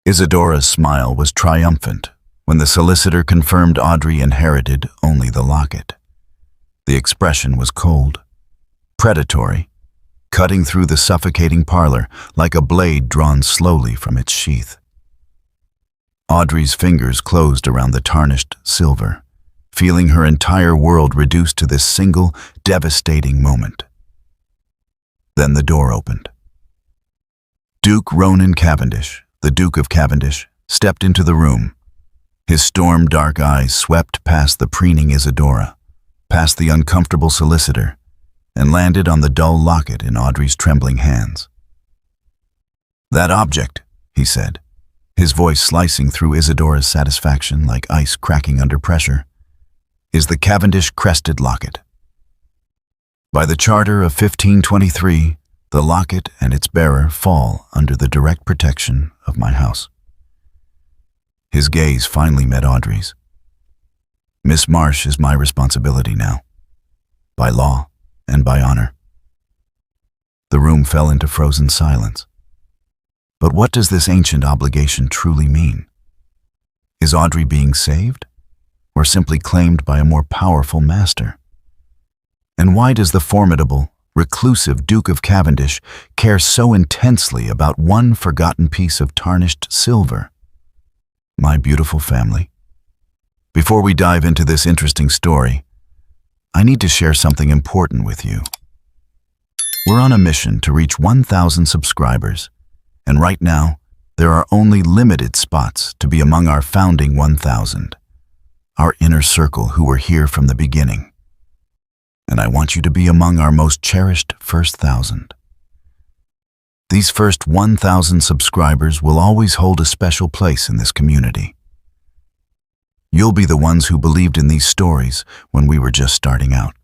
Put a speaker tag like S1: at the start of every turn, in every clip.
S1: Isadora's smile was triumphant when the solicitor confirmed Audrey inherited only the locket. The expression was cold, predatory, cutting through the suffocating parlor like a blade drawn slowly from its sheath. Audrey's fingers closed around the tarnished silver, feeling her entire world reduced to this single, devastating moment. Then the door opened. Duke Ronan Cavendish, the Duke of Cavendish, stepped into the room. His storm-dark eyes swept past the preening Isadora, past the uncomfortable solicitor, and landed on the dull locket in Audrey's trembling hands. "That object," he said, his voice slicing through Isadora's satisfaction like ice cracking under pressure, "is the Cavendish crested locket. By the charter of 1523, the locket and its bearer fall under the direct protection of my house." His gaze finally met Audrey's. "Miss Marsh is my responsibility now, by law and by honor." The room fell into frozen silence. But what does this ancient obligation truly mean? Is Audrey being saved, or simply claimed by a more powerful master? And why does the formidable, reclusive Duke of Cavendish care so intensely about one forgotten piece of tarnished silver? My beautiful family, before we dive into this interesting story, I need to share something important with you. We're on a mission to reach 1,000 subscribers, and right now, there are only limited spots to be among our founding 1,000, our inner circle who were here from the beginning. And I want you to be among our most cherished first 1,000. These first 1,000 subscribers will always hold a special place in this community. You'll be the ones who believed in these stories when we were just starting out,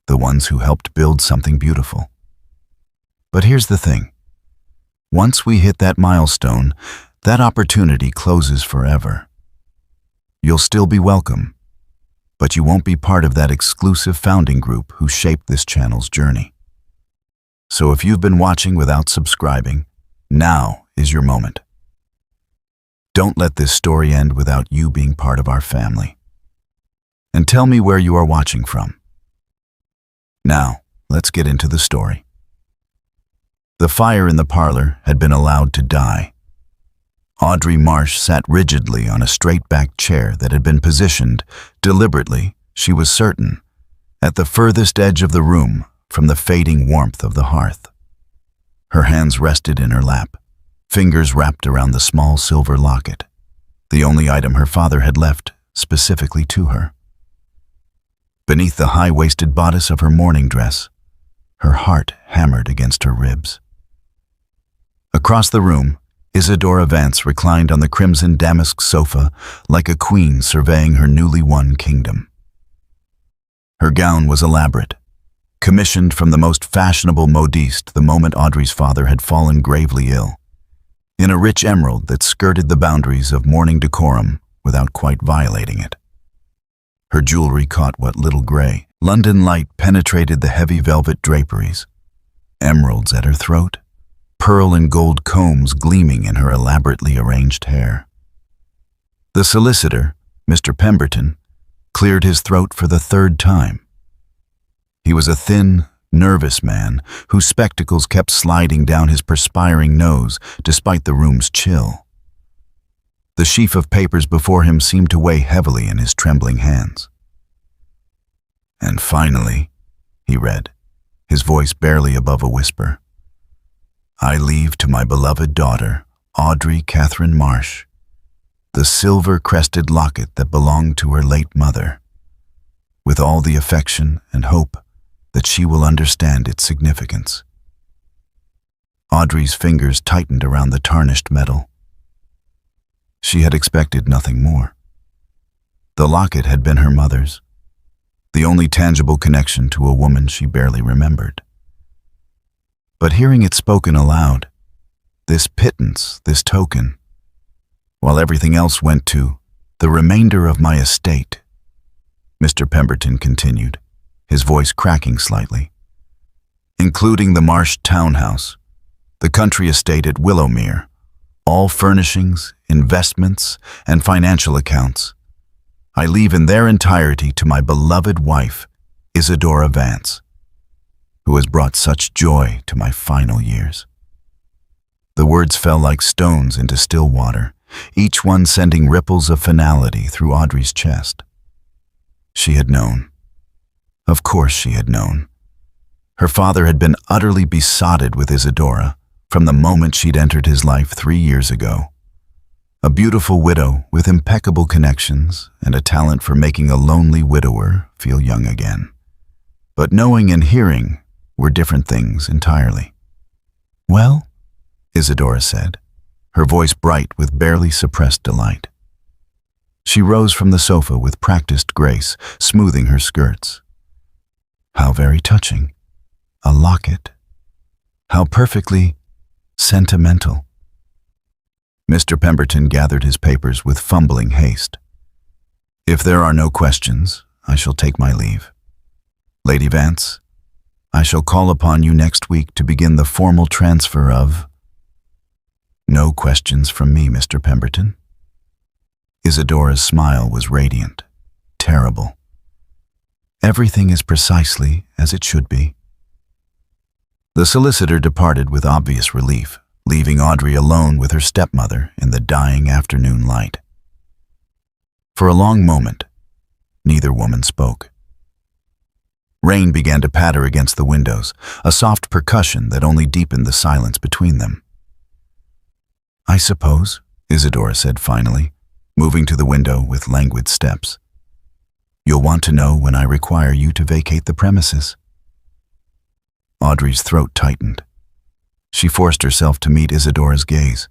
S1: the ones who helped build something beautiful. But here's the thing. Once we hit that milestone, that opportunity closes forever. You'll still be welcome, but you won't be part of that exclusive founding group who shaped this channel's journey. So if you've been watching without subscribing, now is your moment. Don't let this story end without you being part of our family. And tell me where you are watching from. Now, let's get into the story. The fire in the parlor had been allowed to die. Audrey Marsh sat rigidly on a straight-backed chair that had been positioned, deliberately, she was certain, at the furthest edge of the room from the fading warmth of the hearth. Her hands rested in her lap, fingers wrapped around the small silver locket, the only item her father had left specifically to her. Beneath the high-waisted bodice of her mourning dress, her heart hammered against her ribs. Across the room, Isadora Vance reclined on the crimson damask sofa like a queen surveying her newly won kingdom. Her gown was elaborate, commissioned from the most fashionable modiste the moment Audrey's father had fallen gravely ill, in a rich emerald that skirted the boundaries of mourning decorum without quite violating it. Her jewelry caught what little gray London light penetrated the heavy velvet draperies, emeralds at her throat, pearl and gold combs gleaming in her elaborately arranged hair. The solicitor, Mr. Pemberton, cleared his throat for the third time. He was a thin, nervous man whose spectacles kept sliding down his perspiring nose despite the room's chill. The sheaf of papers before him seemed to weigh heavily in his trembling hands. "And finally," he read, his voice barely above a whisper, "I leave to my beloved daughter, Audrey Catherine Marsh, the silver-crested locket that belonged to her late mother, with all the affection and hope that she will understand its significance." Audrey's fingers tightened around the tarnished metal. She had expected nothing more. The locket had been her mother's, the only tangible connection to a woman she barely remembered. But hearing it spoken aloud, this pittance, this token, while everything else went to the remainder of my estate, Mr. Pemberton continued, his voice cracking slightly, including the Marsh townhouse, the country estate at Willowmere, all furnishings, investments, and financial accounts. I leave in their entirety to my beloved wife, Isadora Vance, who has brought such joy to my final years." The words fell like stones into still water, each one sending ripples of finality through Audrey's chest. She had known. Of course she had known. Her father had been utterly besotted with Isadora from the moment she'd entered his life 3 years ago. A beautiful widow with impeccable connections and a talent for making a lonely widower feel young again. But knowing and hearing were different things entirely. "Well?" Isadora said, her voice bright with barely suppressed delight. She rose from the sofa with practiced grace, smoothing her skirts. "How very touching. A locket. How perfectly sentimental." Mr. Pemberton gathered his papers with fumbling haste. "If there are no questions, I shall take my leave. Lady Vance, I shall call upon you next week to begin the formal transfer of—" "No questions from me, Mr. Pemberton." Isadora's smile was radiant, terrible. "Everything is precisely as it should be." The solicitor departed with obvious relief, leaving Audrey alone with her stepmother in the dying afternoon light. For a long moment, neither woman spoke. Rain began to patter against the windows, a soft percussion that only deepened the silence between them. "I suppose," Isadora said finally, moving to the window with languid steps, "you'll want to know when I require you to vacate the premises." Audrey's throat tightened. She forced herself to meet Isadora's gaze.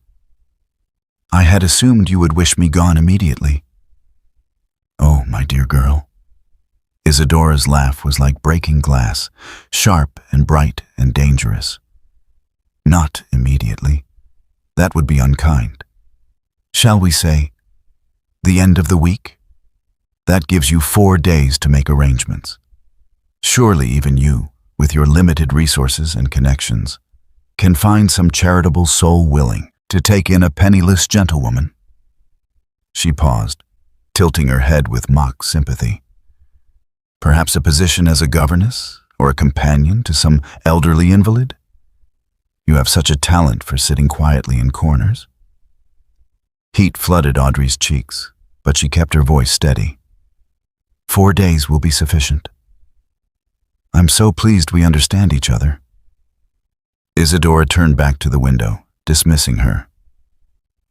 S1: "I had assumed you would wish me gone immediately." "Oh, my dear girl." Isadora's laugh was like breaking glass, sharp and bright and dangerous. "Not immediately. That would be unkind. Shall we say, the end of the week? That gives you 4 days to make arrangements. Surely even you, with your limited resources and connections, can find some charitable soul willing to take in a penniless gentlewoman." She paused, tilting her head with mock sympathy. "Perhaps a position as a governess or a companion to some elderly invalid? You have such a talent for sitting quietly in corners." Heat flooded Audrey's cheeks, but she kept her voice steady. 4 days will be sufficient. I'm so pleased we understand each other." Isadora turned back to the window, dismissing her.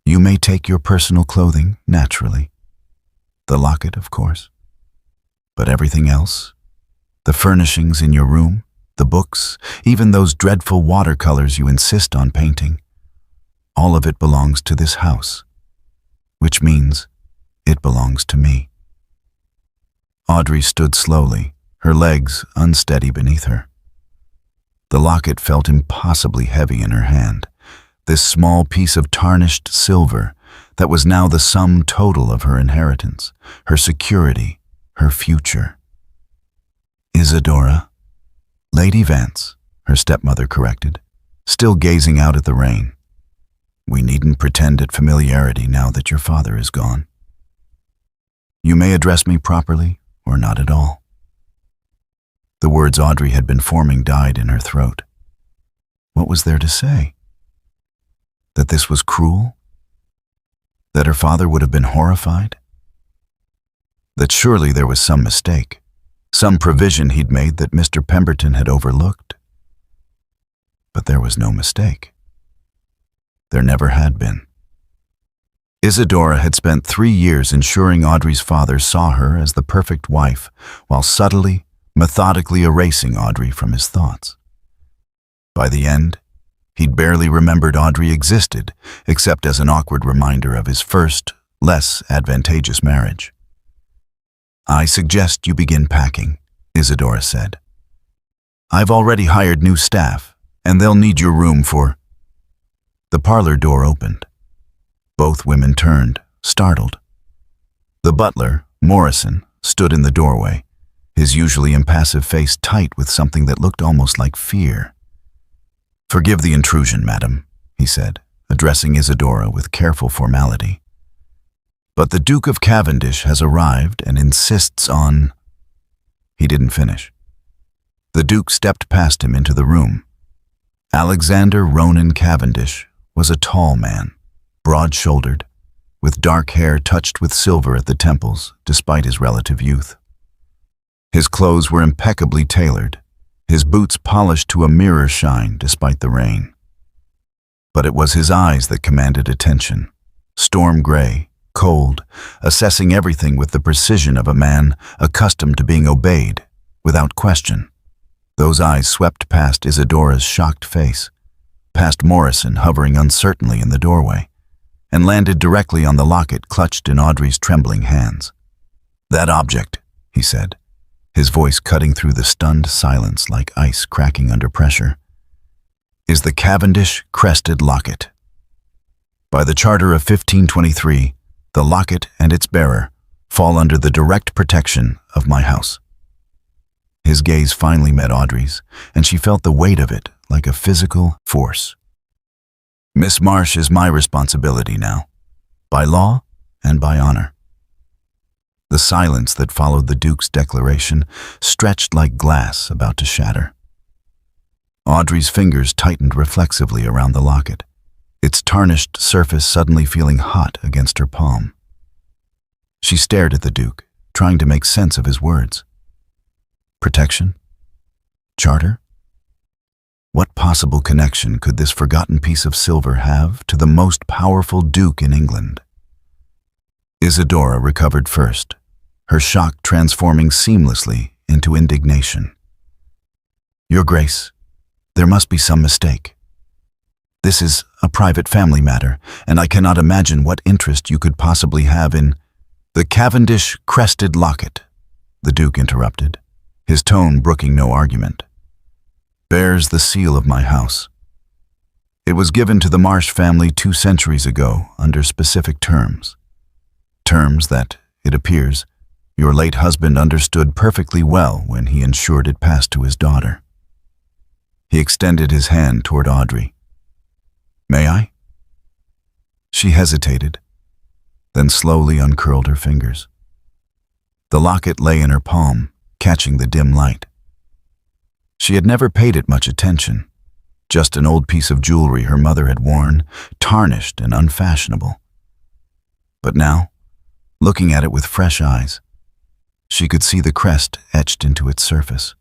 S1: "You may take your personal clothing, naturally. The locket, of course. But everything else, the furnishings in your room, the books, even those dreadful watercolors you insist on painting, all of it belongs to this house, which means it belongs to me." Audrey stood slowly, her legs unsteady beneath her. The locket felt impossibly heavy in her hand, this small piece of tarnished silver that was now the sum total of her inheritance, her security, her future. "Isadora." "Lady Vance," her stepmother corrected, still gazing out at the rain. "We needn't pretend at familiarity now that your father is gone. You may address me properly or not at all." The words Audrey had been forming died in her throat. What was there to say? That this was cruel? That her father would have been horrified? That surely there was some mistake, some provision he'd made that Mr. Pemberton had overlooked? But there was no mistake. There never had been. Isadora had spent 3 years ensuring Audrey's father saw her as the perfect wife, while subtly, methodically erasing Audrey from his thoughts. By the end, he'd barely remembered Audrey existed, except as an awkward reminder of his first, less advantageous marriage. "I suggest you begin packing," Isadora said. "I've already hired new staff, and they'll need your room for—" The parlor door opened. Both women turned, startled. The butler, Morrison, stood in the doorway, his usually impassive face tight with something that looked almost like fear. "Forgive the intrusion, madam," he said, addressing Isadora with careful formality. "But the Duke of Cavendish has arrived and insists on—" He didn't finish. The Duke stepped past him into the room. Alexander Ronan Cavendish was a tall man, broad-shouldered, with dark hair touched with silver at the temples despite his relative youth. His clothes were impeccably tailored, his boots polished to a mirror shine despite the rain. But it was his eyes that commanded attention, storm gray, cold, assessing everything with the precision of a man accustomed to being obeyed, without question. Those eyes swept past Isadora's shocked face, past Morrison hovering uncertainly in the doorway, and landed directly on the locket clutched in Audrey's trembling hands. "That object," he said, his voice cutting through the stunned silence like ice cracking under pressure, "is the Cavendish crested locket. By the Charter of 1523, the locket and its bearer fall under the direct protection of my house." His gaze finally met Audrey's, and she felt the weight of it like a physical force. "Miss Marsh is my responsibility now, by law and by honor." The silence that followed the Duke's declaration stretched like glass about to shatter. Audrey's fingers tightened reflexively around the locket, its tarnished surface suddenly feeling hot against her palm. She stared at the Duke, trying to make sense of his words. Protection? Charter? What possible connection could this forgotten piece of silver have to the most powerful Duke in England? Isadora recovered first, her shock transforming seamlessly into indignation. "Your Grace, there must be some mistake. This is a private family matter, and I cannot imagine what interest you could possibly have in—" "The Cavendish crested locket," the Duke interrupted, his tone brooking no argument, "bears the seal of my house. It was given to the Marsh family 2 centuries ago under specific terms. Terms that, it appears, your late husband understood perfectly well when he ensured it passed to his daughter." He extended his hand toward Audrey. "May I?" She hesitated, then slowly uncurled her fingers. The locket lay in her palm, catching the dim light. She had never paid it much attention, just an old piece of jewelry her mother had worn, tarnished and unfashionable. But now, looking at it with fresh eyes, she could see the crest etched into its surface.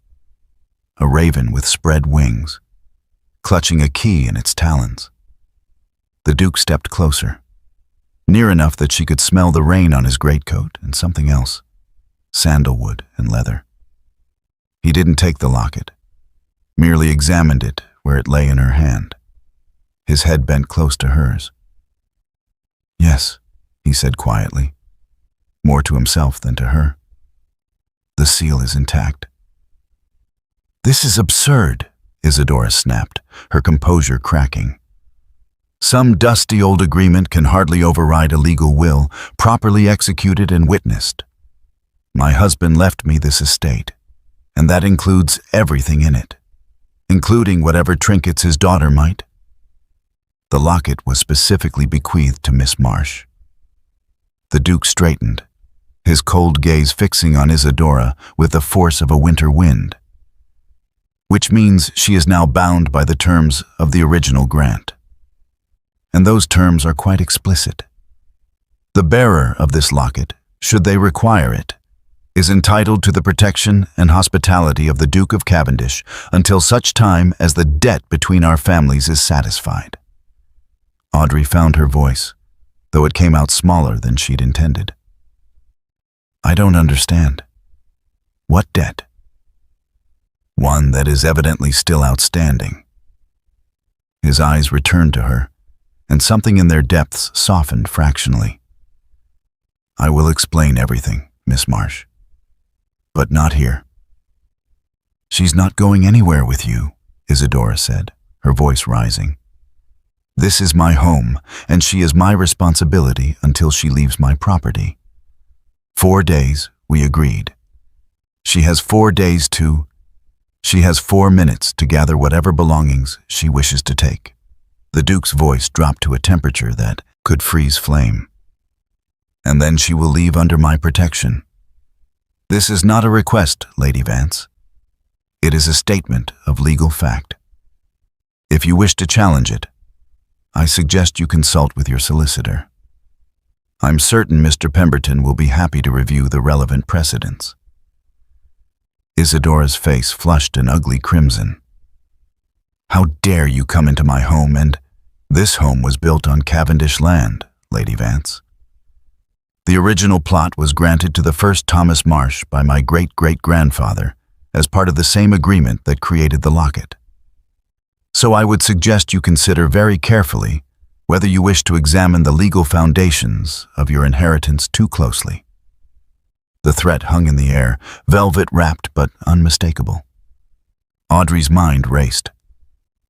S1: A raven with spread wings, clutching a key in its talons. The Duke stepped closer, near enough that she could smell the rain on his greatcoat and something else, sandalwood and leather. He didn't take the locket, merely examined it where it lay in her hand, his head bent close to hers. "Yes," he said quietly, more to himself than to her. "The seal is intact." "This is absurd," Isadora snapped, her composure cracking. "Some dusty old agreement can hardly override a legal will, properly executed and witnessed. My husband left me this estate, and that includes everything in it, including whatever trinkets his daughter might." The locket was specifically bequeathed to Miss Marsh. The Duke straightened, his cold gaze fixing on Isadora with the force of a winter wind. "Which means she is now bound by the terms of the original grant. And those terms are quite explicit. The bearer of this locket, should they require it, is entitled to the protection and hospitality of the Duke of Cavendish until such time as the debt between our families is satisfied." Audrey found her voice, though it came out smaller than she'd intended. "I don't understand. What debt?" "One that is evidently still outstanding." His eyes returned to her, and something in their depths softened fractionally. "I will explain everything, Miss Marsh. But not here." "She's not going anywhere with you," Isadora said, her voice rising. "This is my home, and she is my responsibility until she leaves my property. 4 days, we agreed. She has 4 days to... She has 4 minutes to gather whatever belongings she wishes to take." The Duke's voice dropped to a temperature that could freeze flame. "And then she will leave under my protection. This is not a request, Lady Vance. It is a statement of legal fact. If you wish to challenge it, I suggest you consult with your solicitor. I'm certain Mr. Pemberton will be happy to review the relevant precedents." Isadora's face flushed an ugly crimson. "How dare you come into my home, and this home was built on Cavendish land, Lady Vance. The original plot was granted to the first Thomas Marsh by my great-great-grandfather as part of the same agreement that created the locket. So I would suggest you consider very carefully whether you wish to examine the legal foundations of your inheritance too closely." The threat hung in the air, velvet-wrapped but unmistakable. Audrey's mind raced.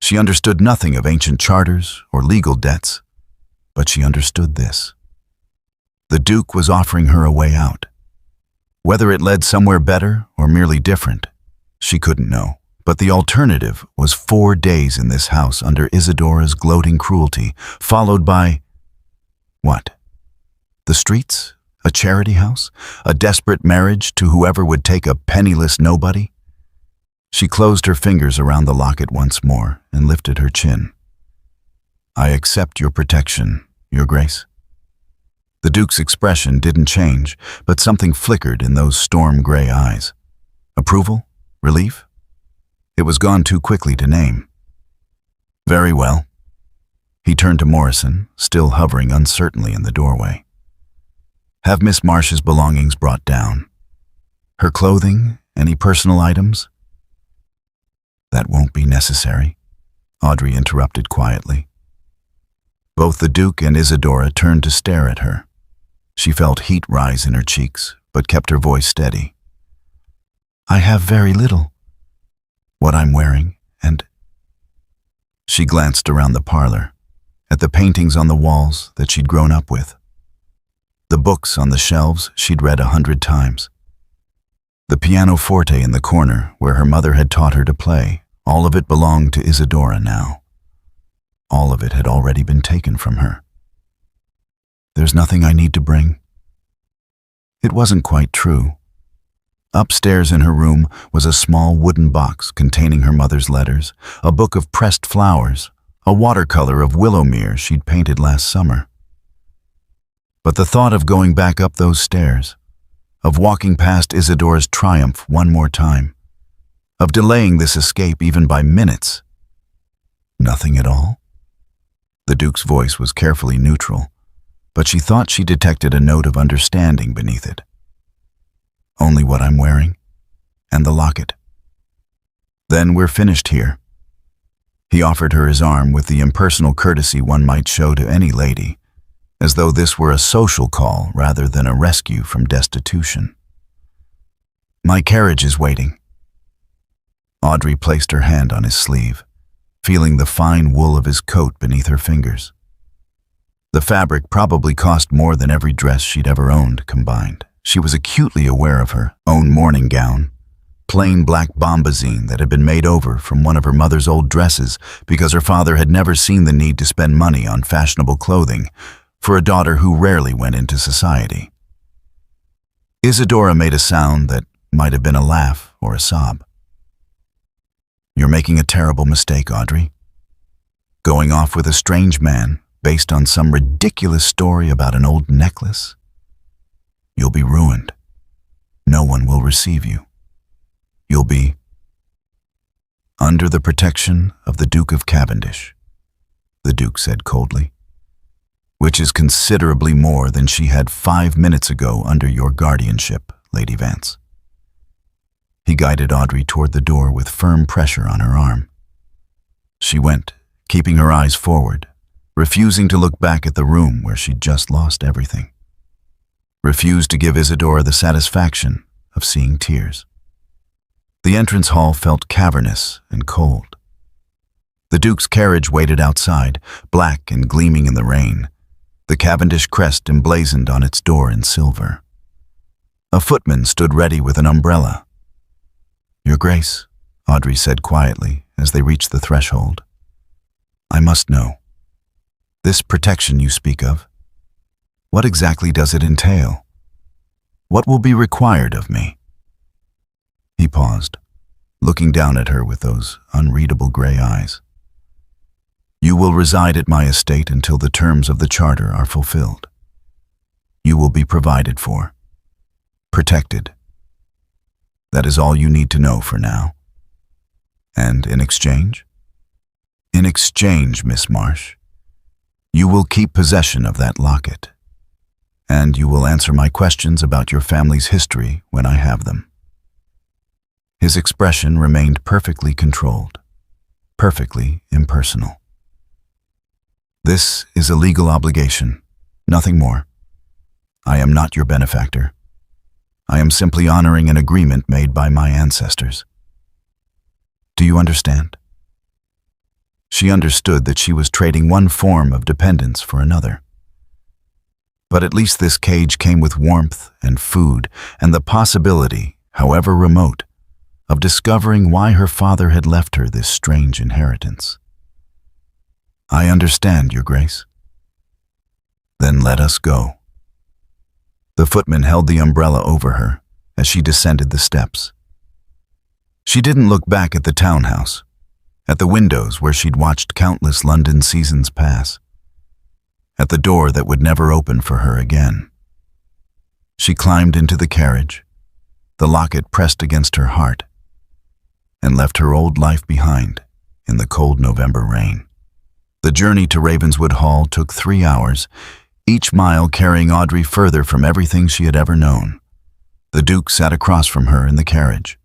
S1: She understood nothing of ancient charters or legal debts, but she understood this. The Duke was offering her a way out. Whether it led somewhere better or merely different, she couldn't know. But the alternative was 4 days in this house under Isadora's gloating cruelty, followed by… what? The streets? A charity house? A desperate marriage to whoever would take a penniless nobody? She closed her fingers around the locket once more and lifted her chin. "I accept your protection, Your Grace." The Duke's expression didn't change, but something flickered in those storm-gray eyes. Approval? Relief? It was gone too quickly to name. "Very well." He turned to Morrison, still hovering uncertainly in the doorway. "Have Miss Marsh's belongings brought down. Her clothing, any personal items?" "That won't be necessary," Audrey interrupted quietly. Both the Duke and Isadora turned to stare at her. She felt heat rise in her cheeks, but kept her voice steady. "I have very little. What I'm wearing, and…" She glanced around the parlor, at the paintings on the walls that she'd grown up with, the books on the shelves she'd read 100 times, the pianoforte in the corner where her mother had taught her to play. All of it belonged to Isadora now. All of it had already been taken from her. "There's nothing I need to bring." It wasn't quite true. Upstairs in her room was a small wooden box containing her mother's letters, a book of pressed flowers, a watercolor of Willowmere she'd painted last summer. But the thought of going back up those stairs, of walking past Isadora's triumph one more time, of delaying this escape even by minutes— nothing at all? The Duke's voice was carefully neutral, but she thought she detected a note of understanding beneath it. "Only what I'm wearing, and the locket. Then we're finished here." He offered her his arm with the impersonal courtesy one might show to any lady, as though this were a social call rather than a rescue from destitution. "My carriage is waiting." Audrey placed her hand on his sleeve, feeling the fine wool of his coat beneath her fingers. The fabric probably cost more than every dress she'd ever owned combined. She was acutely aware of her own morning gown, plain black bombazine that had been made over from one of her mother's old dresses because her father had never seen the need to spend money on fashionable clothing for a daughter who rarely went into society. Isadora made a sound that might have been a laugh or a sob. "You're making a terrible mistake, Audrey. Going off with a strange man based on some ridiculous story about an old necklace. You'll be ruined. No one will receive you. You'll be under the protection of the Duke of Cavendish," the Duke said coldly, "which is considerably more than she had 5 minutes ago under your guardianship, Lady Vance." He guided Audrey toward the door with firm pressure on her arm. She went, keeping her eyes forward, refusing to look back at the room where she'd just lost everything. Refused to give Isadora the satisfaction of seeing tears. The entrance hall felt cavernous and cold. The Duke's carriage waited outside, black and gleaming in the rain, the Cavendish crest emblazoned on its door in silver. A footman stood ready with an umbrella. "Your Grace," Audrey said quietly as they reached the threshold, "I must know, This protection you speak of, what exactly does it entail? What will be required of me?" He paused, looking down at her with those unreadable gray eyes. "You will reside at my estate until the terms of the charter are fulfilled. You will be provided for, protected. That is all you need to know for now. And in exchange? In exchange, Miss Marsh, you will keep possession of that locket, and you will answer my questions about your family's history when I have them." His expression remained perfectly controlled, perfectly impersonal. "This is a legal obligation, nothing more. I am not your benefactor. I am simply honoring an agreement made by my ancestors. Do you understand?" She understood that she was trading one form of dependence for another. But at least this cage came with warmth and food and the possibility, however remote, of discovering why her father had left her this strange inheritance. "I understand, Your Grace." "Then let us go." The footman held the umbrella over her as she descended the steps. She didn't look back at the townhouse, at the windows where she'd watched countless London seasons pass, at the door that would never open for her again. She climbed into the carriage, the locket pressed against her heart, and left her old life behind in the cold November rain. The journey to Ravenswood Hall took 3 hours, each mile carrying Audrey further from everything she had ever known. The Duke sat across from her in the carriage,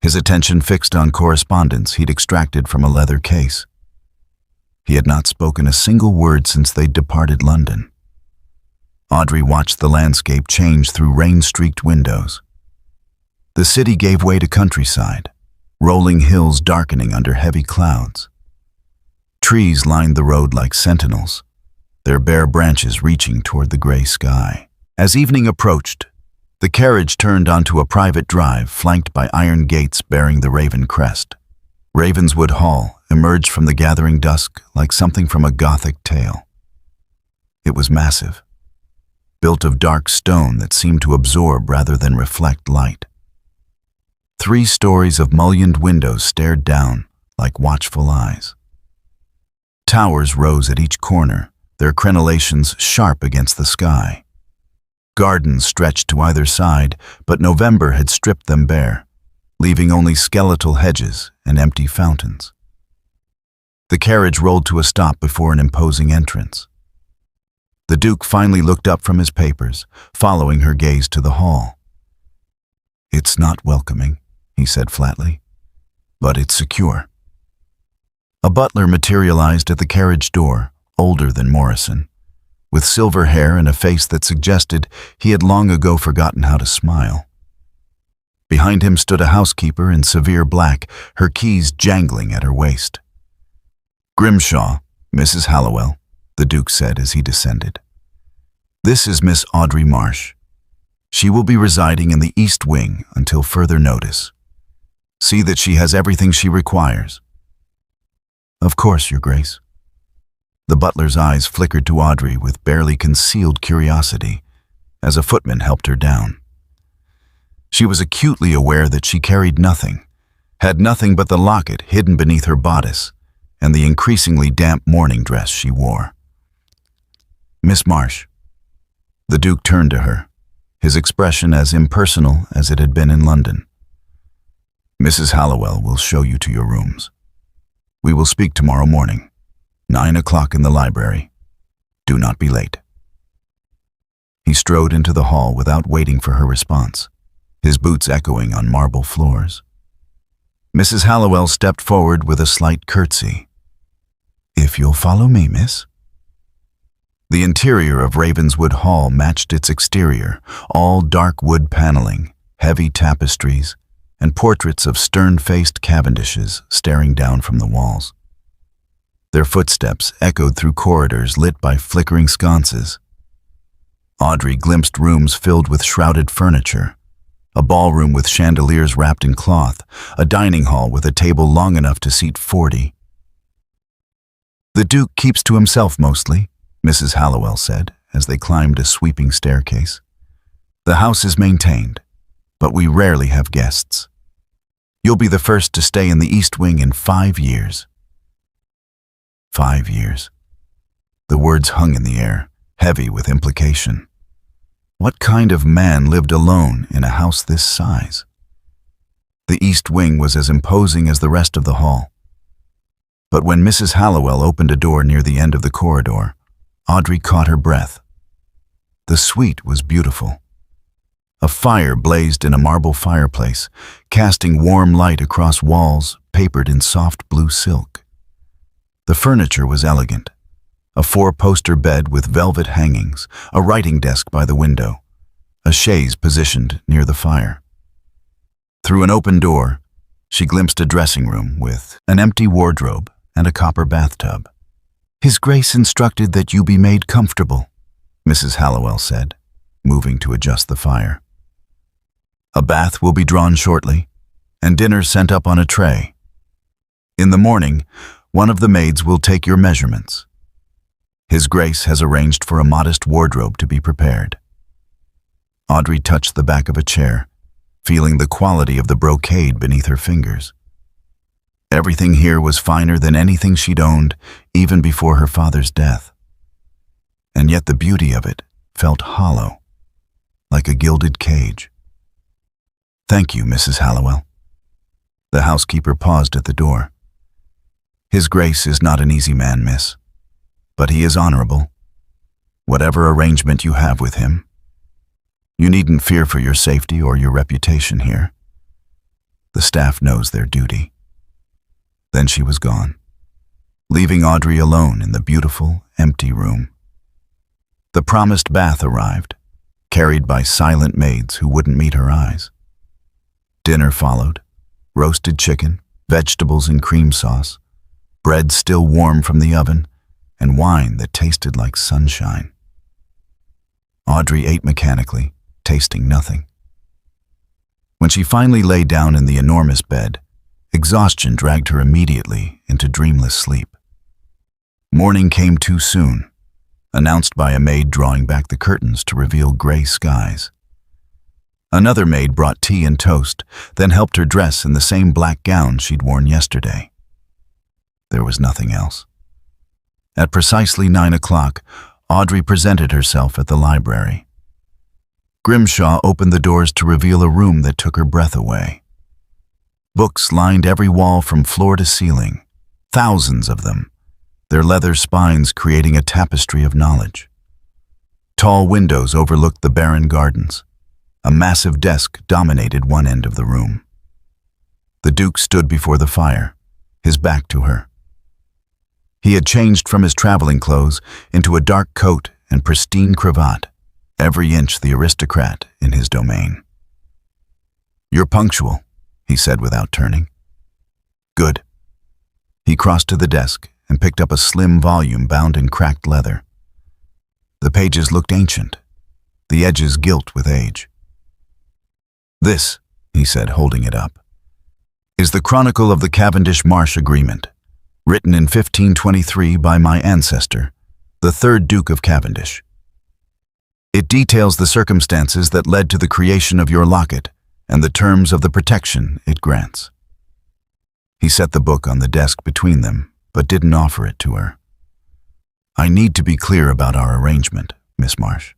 S1: his attention fixed on correspondence he'd extracted from a leather case. He had not spoken a single word since they'd departed London. Audrey watched the landscape change through rain-streaked windows. The city gave way to countryside, rolling hills darkening under heavy clouds. Trees lined the road like sentinels, their bare branches reaching toward the gray sky. As evening approached, the carriage turned onto a private drive flanked by iron gates bearing the Raven crest. Ravenswood Hall emerged from the gathering dusk like something from a Gothic tale. It was massive, built of dark stone that seemed to absorb rather than reflect light. 3 stories of mullioned windows stared down like watchful eyes. Towers rose at each corner, their crenellations sharp against the sky. Gardens stretched to either side, but November had stripped them bare, leaving only skeletal hedges and empty fountains. The carriage rolled to a stop before an imposing entrance. The Duke finally looked up from his papers, following her gaze to the hall. "It's not welcoming," he said flatly, "but it's secure." A butler materialized at the carriage door, older than Morrison, with silver hair and a face that suggested he had long ago forgotten how to smile. Behind him stood a housekeeper in severe black, her keys jangling at her waist. "Grimshaw, Mrs. Hallowell," the Duke said as he descended. "This is Miss Audrey Marsh. She will be residing in the East Wing until further notice. See that she has everything she requires." "Of course, Your Grace." The butler's eyes flickered to Audrey with barely concealed curiosity as a footman helped her down. She was acutely aware that she carried nothing, had nothing but the locket hidden beneath her bodice and the increasingly damp morning dress she wore. "Miss Marsh." The Duke turned to her, his expression as impersonal as it had been in London. "Mrs. Hallowell will show you to your rooms. We will speak tomorrow morning, 9 o'clock in the library. Do not be late." He strode into the hall without waiting for her response, his boots echoing on marble floors. Mrs. Hallowell stepped forward with a slight curtsy. "If you'll follow me, miss." The interior of Ravenswood Hall matched its exterior, all dark wood paneling, heavy tapestries, and portraits of stern-faced Cavendishes staring down from the walls. Their footsteps echoed through corridors lit by flickering sconces. Audrey glimpsed rooms filled with shrouded furniture, a ballroom with chandeliers wrapped in cloth, a dining hall with a table long enough to seat 40. "The Duke keeps to himself mostly," Mrs. Hallowell said as they climbed a sweeping staircase. "The house is maintained, but we rarely have guests. You'll be the first to stay in the East Wing in 5 years." 5 years. The words hung in the air, heavy with implication. What kind of man lived alone in a house this size? The East Wing was as imposing as the rest of the hall. But when Mrs. Hallowell opened a door near the end of the corridor, Audrey caught her breath. The suite was beautiful. A fire blazed in a marble fireplace, casting warm light across walls papered in soft blue silk. The furniture was elegant. A 4-poster bed with velvet hangings, a writing desk by the window, a chaise positioned near the fire. Through an open door, she glimpsed a dressing room with an empty wardrobe and a copper bathtub. "His Grace instructed that you be made comfortable," Mrs. Hallowell said, moving to adjust the fire. "A bath will be drawn shortly, and dinner sent up on a tray. In the morning, one of the maids will take your measurements. His Grace has arranged for a modest wardrobe to be prepared." Audrey touched the back of a chair, feeling the quality of the brocade beneath her fingers. Everything here was finer than anything she'd owned, even before her father's death. And yet the beauty of it felt hollow, like a gilded cage. "Thank you, Mrs. Hallowell." The housekeeper paused at the door. "His Grace is not an easy man, miss, but he is honorable. Whatever arrangement you have with him, you needn't fear for your safety or your reputation here. The staff knows their duty." Then she was gone, leaving Audrey alone in the beautiful, empty room. The promised bath arrived, carried by silent maids who wouldn't meet her eyes. Dinner followed, roasted chicken, vegetables and cream sauce, bread still warm from the oven, and wine that tasted like sunshine. Audrey ate mechanically, tasting nothing. When she finally lay down in the enormous bed, exhaustion dragged her immediately into dreamless sleep. Morning came too soon, announced by a maid drawing back the curtains to reveal gray skies. Another maid brought tea and toast, then helped her dress in the same black gown she'd worn yesterday. There was nothing else. At precisely 9 o'clock, Audrey presented herself at the library. Grimshaw opened the doors to reveal a room that took her breath away. Books lined every wall from floor to ceiling, thousands of them, their leather spines creating a tapestry of knowledge. Tall windows overlooked the barren gardens. A massive desk dominated one end of the room. The Duke stood before the fire, his back to her. He had changed from his traveling clothes into a dark coat and pristine cravat, every inch the aristocrat in his domain. "You're punctual," he said without turning. "Good." He crossed to the desk and picked up a slim volume bound in cracked leather. The pages looked ancient, the edges gilt with age. "This," he said, holding it up, "is the Chronicle of the Cavendish Marsh Agreement, written in 1523 by my ancestor, the 3rd Duke of Cavendish. It details the circumstances that led to the creation of your locket and the terms of the protection it grants." He set the book on the desk between them, but didn't offer it to her. "I need to be clear about our arrangement, Miss Marsh.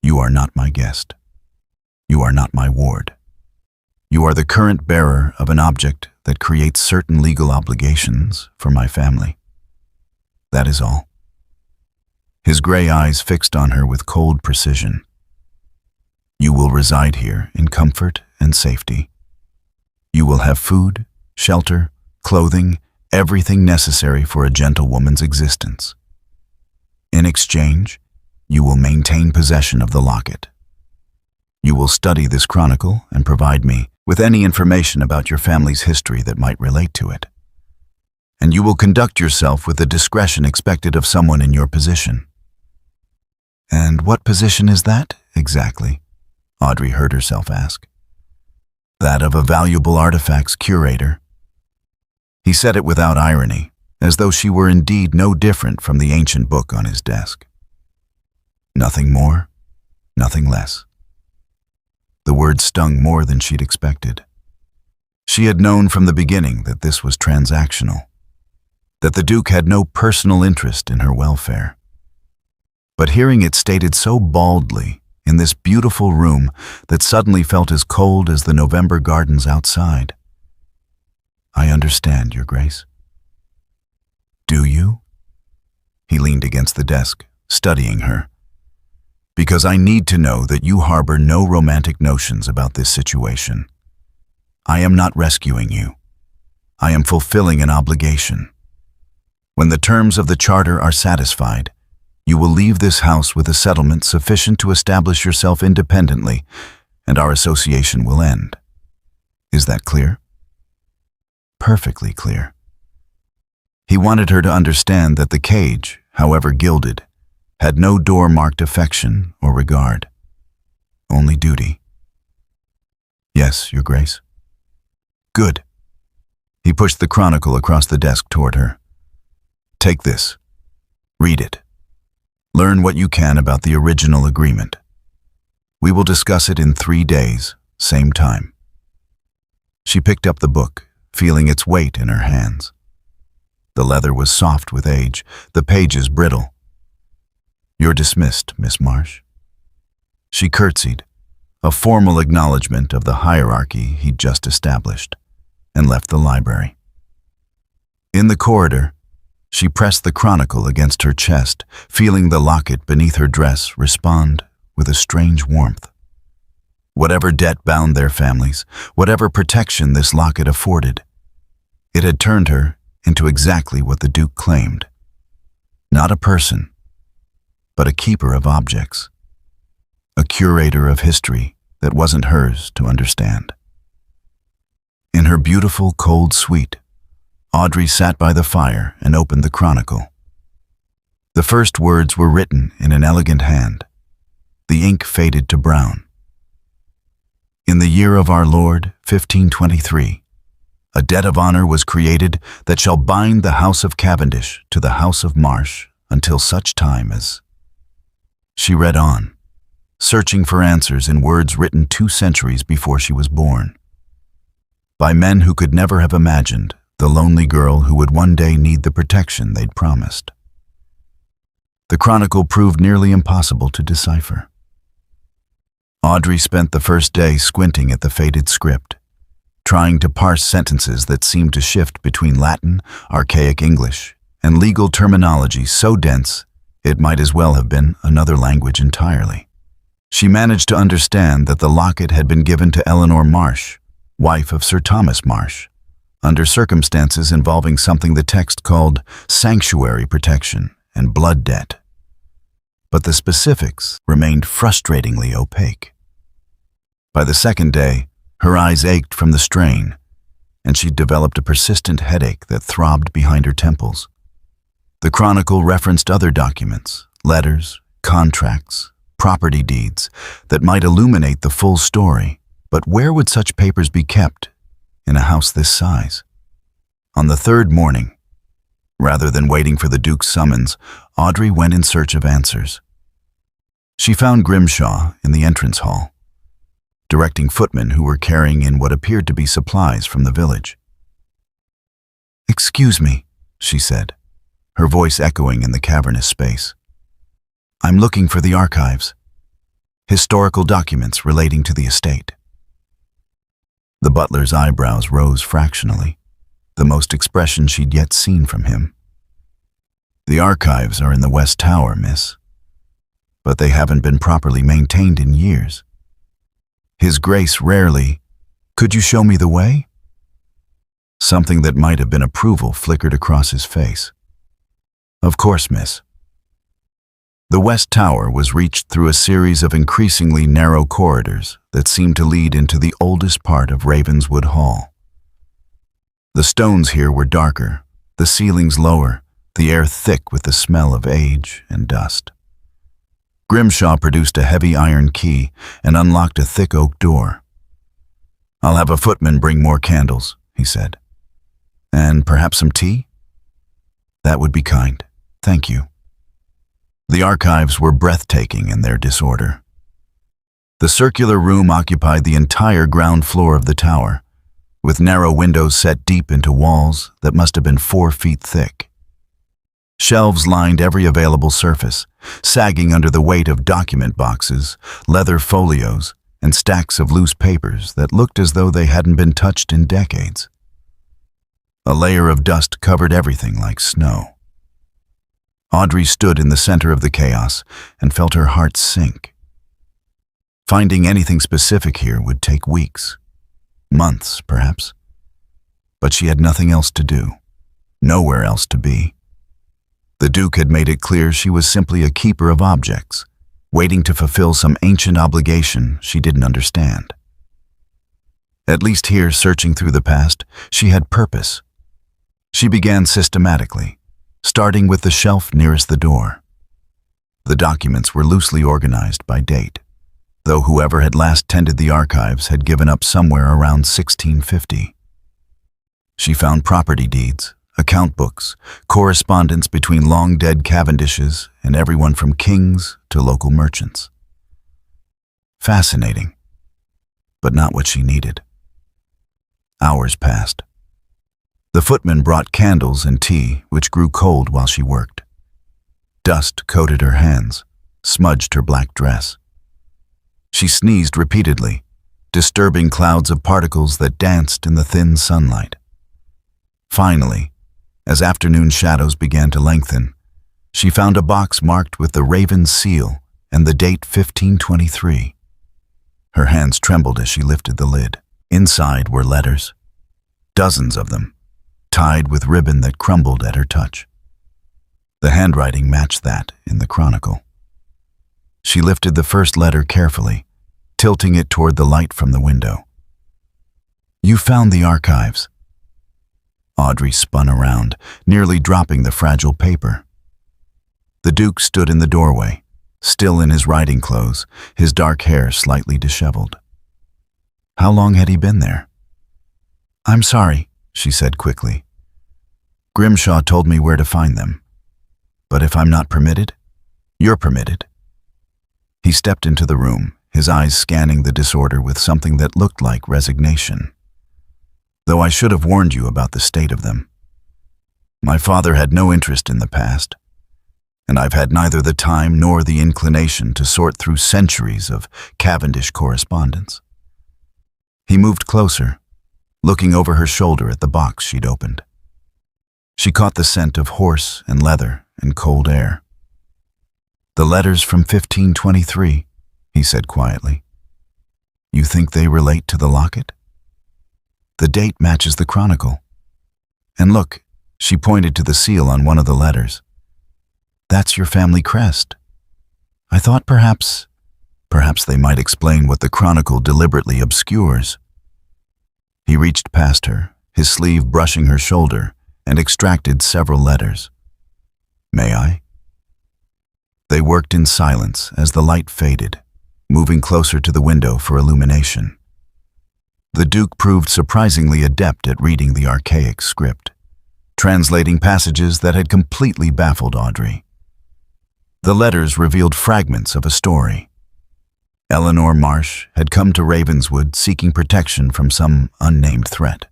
S1: You are not my guest. You are not my ward. You are the current bearer of an object that creates certain legal obligations for my family. That is all." His gray eyes fixed on her with cold precision. "You will reside here in comfort and safety. You will have food, shelter, clothing, everything necessary for a gentlewoman's existence. In exchange, you will maintain possession of the locket. You will study this chronicle and provide me with any information about your family's history that might relate to it. And you will conduct yourself with the discretion expected of someone in your position." "And what position is that, exactly?" Audrey heard herself ask. "That of a valuable artifacts curator." He said it without irony, as though she were indeed no different from the ancient book on his desk. Nothing more, nothing less. The word stung more than she'd expected. She had known from the beginning that this was transactional, that the Duke had no personal interest in her welfare. But hearing it stated so baldly in this beautiful room that suddenly felt as cold as the November gardens outside. "I understand, Your Grace." "Do you?" He leaned against the desk, studying her. "Because I need to know that you harbor no romantic notions about this situation. I am not rescuing you. I am fulfilling an obligation. When the terms of the charter are satisfied, you will leave this house with a settlement sufficient to establish yourself independently, and our association will end. Is that clear?" Perfectly clear. He wanted her to understand that the cage, however gilded, had no door marked affection or regard, only duty. "Yes, Your Grace." "Good." He pushed the chronicle across the desk toward her. "Take this. Read it. Learn what you can about the original agreement. We will discuss it in 3 days, same time." She picked up the book, feeling its weight in her hands. The leather was soft with age, the pages brittle. "You're dismissed, Miss Marsh." She curtsied, a formal acknowledgement of the hierarchy he'd just established, and left the library. In the corridor, she pressed the chronicle against her chest, feeling the locket beneath her dress respond with a strange warmth. Whatever debt bound their families, whatever protection this locket afforded, it had turned her into exactly what the Duke claimed. Not a person, but a keeper of objects, a curator of history that wasn't hers to understand. In her beautiful, cold suite, Audrey sat by the fire and opened the chronicle. The first words were written in an elegant hand. The ink faded to brown. "In the year of our Lord, 1523, a debt of honor was created that shall bind the house of Cavendish to the house of Marsh until such time as..." She read on, searching for answers in words written 2 centuries before she was born, by men who could never have imagined the lonely girl who would one day need the protection they'd promised. The chronicle proved nearly impossible to decipher. Audrey spent the first day squinting at the faded script, trying to parse sentences that seemed to shift between Latin, archaic English, and legal terminology so dense it might as well have been another language entirely. She managed to understand that the locket had been given to Eleanor Marsh, wife of Sir Thomas Marsh, under circumstances involving something the text called sanctuary protection and blood debt. But the specifics remained frustratingly opaque. By the second day, her eyes ached from the strain, and she'd developed a persistent headache that throbbed behind her temples. The chronicle referenced other documents, letters, contracts, property deeds, that might illuminate the full story, but where would such papers be kept in a house this size? On the third morning, rather than waiting for the Duke's summons, Audrey went in search of answers. She found Grimshaw in the entrance hall, directing footmen who were carrying in what appeared to be supplies from the village. "Excuse me," she said, her voice echoing in the cavernous space. "I'm looking for the archives, historical documents relating to the estate." The butler's eyebrows rose fractionally, the most expression she'd yet seen from him. "The archives are in the West Tower, miss, but they haven't been properly maintained in years. His Grace rarely..." "Could you show me the way?" Something that might have been approval flickered across his face. "Of course, miss." The West Tower was reached through a series of increasingly narrow corridors that seemed to lead into the oldest part of Ravenswood Hall. The stones here were darker, the ceilings lower, the air thick with the smell of age and dust. Grimshaw produced a heavy iron key and unlocked a thick oak door. "I'll have a footman bring more candles," he said. "And perhaps some tea?" That would be kind. Thank you. The archives were breathtaking in their disorder. The circular room occupied the entire ground floor of the tower, with narrow windows set deep into walls that must have been 4 feet thick. Shelves lined every available surface, sagging under the weight of document boxes, leather folios, and stacks of loose papers that looked as though they hadn't been touched in decades. A layer of dust covered everything like snow. Audrey stood in the center of the chaos and felt her heart sink. Finding anything specific here would take weeks, months perhaps. But she had nothing else to do, nowhere else to be. The Duke had made it clear she was simply a keeper of objects, waiting to fulfill some ancient obligation she didn't understand. At least here, searching through the past, she had purpose. She began systematically, starting with the shelf nearest the door. The documents were loosely organized by date, though whoever had last tended the archives had given up somewhere around 1650. She found property deeds, account books, correspondence between long-dead Cavendishes and everyone from kings to local merchants. Fascinating, but not what she needed. Hours passed. The footman brought candles and tea, which grew cold while she worked. Dust coated her hands, smudged her black dress. She sneezed repeatedly, disturbing clouds of particles that danced in the thin sunlight. Finally, as afternoon shadows began to lengthen, she found a box marked with the raven's seal and the date 1523. Her hands trembled as she lifted the lid. Inside were letters, dozens of them, tied with ribbon that crumbled at her touch. The handwriting matched that in the chronicle. She lifted the first letter carefully, tilting it toward the light from the window. "You found the archives." Audrey spun around, nearly dropping the fragile paper. The Duke stood in the doorway, still in his riding clothes, his dark hair slightly disheveled. How long had he been there? "I'm sorry," she said quickly. "Grimshaw told me where to find them. But if I'm not permitted, you're permitted." He stepped into the room, his eyes scanning the disorder with something that looked like resignation. "Though I should have warned you about the state of them. My father had no interest in the past, and I've had neither the time nor the inclination to sort through centuries of Cavendish correspondence." He moved closer, looking over her shoulder at the box she'd opened. She caught the scent of horse and leather and cold air. "The letters from 1523, he said quietly. "You think they relate to the locket? The date matches the chronicle. And look," she pointed to the seal on one of the letters. "That's your family crest. I thought perhaps they might explain what the chronicle deliberately obscures." He reached past her, his sleeve brushing her shoulder, and extracted several letters. "May I?" They worked in silence as the light faded, moving closer to the window for illumination. The Duke proved surprisingly adept at reading the archaic script, translating passages that had completely baffled Audrey. The letters revealed fragments of a story. Eleanor Marsh had come to Ravenswood seeking protection from some unnamed threat.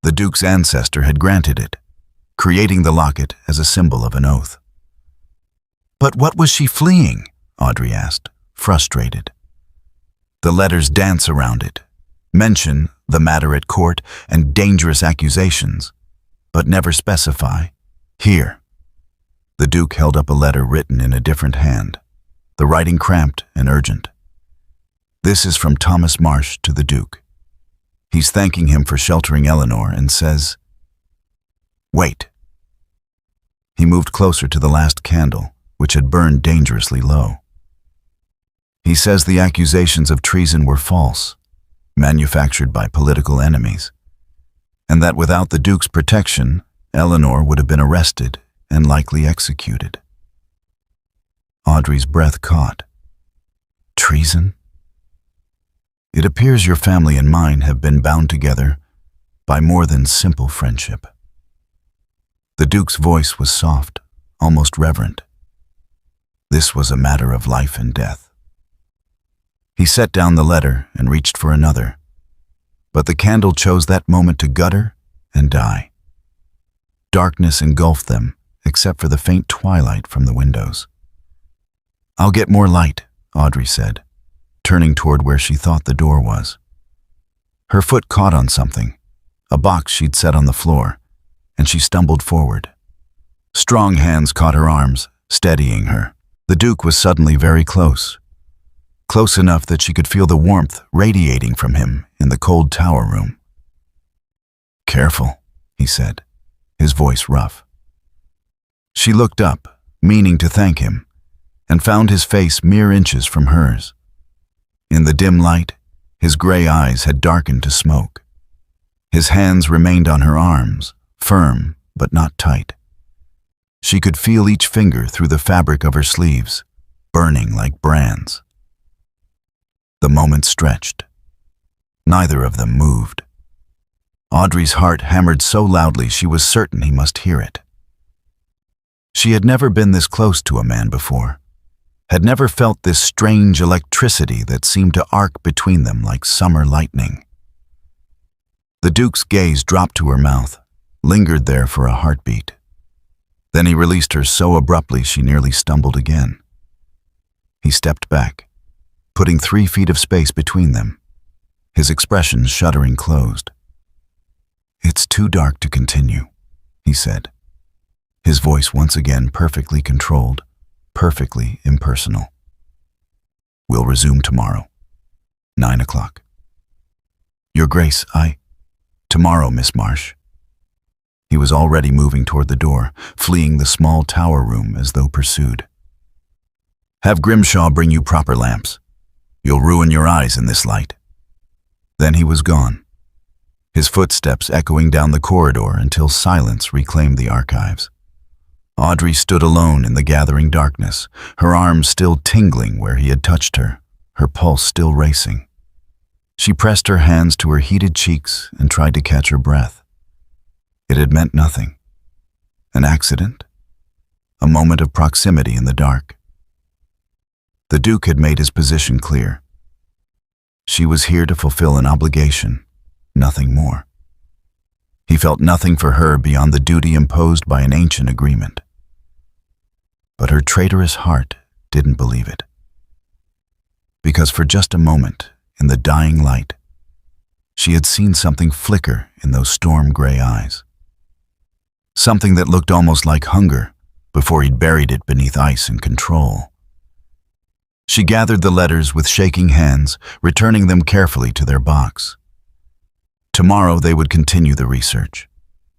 S1: The Duke's ancestor had granted it, creating the locket as a symbol of an oath. "But what was she fleeing?" Audrey asked, frustrated. "The letters dance around it, mention the matter at court and dangerous accusations, but never specify. Here." The Duke held up a letter written in a different hand, the writing cramped and urgent. "This is from Thomas Marsh to the Duke. He's thanking him for sheltering Eleanor and says, wait." He moved closer to the last candle, which had burned dangerously low. "He says the accusations of treason were false, manufactured by political enemies, and that without the Duke's protection, Eleanor would have been arrested and likely executed." Audrey's breath caught. "Treason? It appears your family and mine have been bound together by more than simple friendship." The Duke's voice was soft, almost reverent. This was a matter of life and death. He set down the letter and reached for another, but the candle chose that moment to gutter and die. Darkness engulfed them, except for the faint twilight from the windows. "I'll get more light," Audrey said, turning toward where she thought the door was. Her foot caught on something, a box she'd set on the floor, and she stumbled forward. Strong hands caught her arms, steadying her. The Duke was suddenly very close. Close enough that she could feel the warmth radiating from him in the cold tower room. "Careful," he said, his voice rough. She looked up, meaning to thank him, and found his face mere inches from hers. In the dim light, his gray eyes had darkened to smoke. His hands remained on her arms, firm but not tight. She could feel each finger through the fabric of her sleeves, burning like brands. The moment stretched. Neither of them moved. Audrey's heart hammered so loudly she was certain he must hear it. She had never been this close to a man before, had never felt this strange electricity that seemed to arc between them like summer lightning. The Duke's gaze dropped to her mouth, lingered there for a heartbeat. Then he released her so abruptly she nearly stumbled again. He stepped back, putting 3 feet of space between them, his expression shuddering closed. "It's too dark to continue," he said, his voice once again perfectly controlled, perfectly impersonal. "We'll resume tomorrow, 9 o'clock. Your Grace, Tomorrow, Miss Marsh." He was already moving toward the door, fleeing the small tower room as though pursued. "Have Grimshaw bring you proper lamps. You'll ruin your eyes in this light." Then he was gone, his footsteps echoing down the corridor until silence reclaimed the archives. Audrey stood alone in the gathering darkness, her arms still tingling where he had touched her, her pulse still racing. She pressed her hands to her heated cheeks and tried to catch her breath. It had meant nothing. An accident? A moment of proximity in the dark. The Duke had made his position clear. She was here to fulfill an obligation, nothing more. He felt nothing for her beyond the duty imposed by an ancient agreement. But her traitorous heart didn't believe it. Because for just a moment, in the dying light, she had seen something flicker in those storm-gray eyes. Something that looked almost like hunger before he'd buried it beneath ice and control. She gathered the letters with shaking hands, returning them carefully to their box. Tomorrow they would continue the research.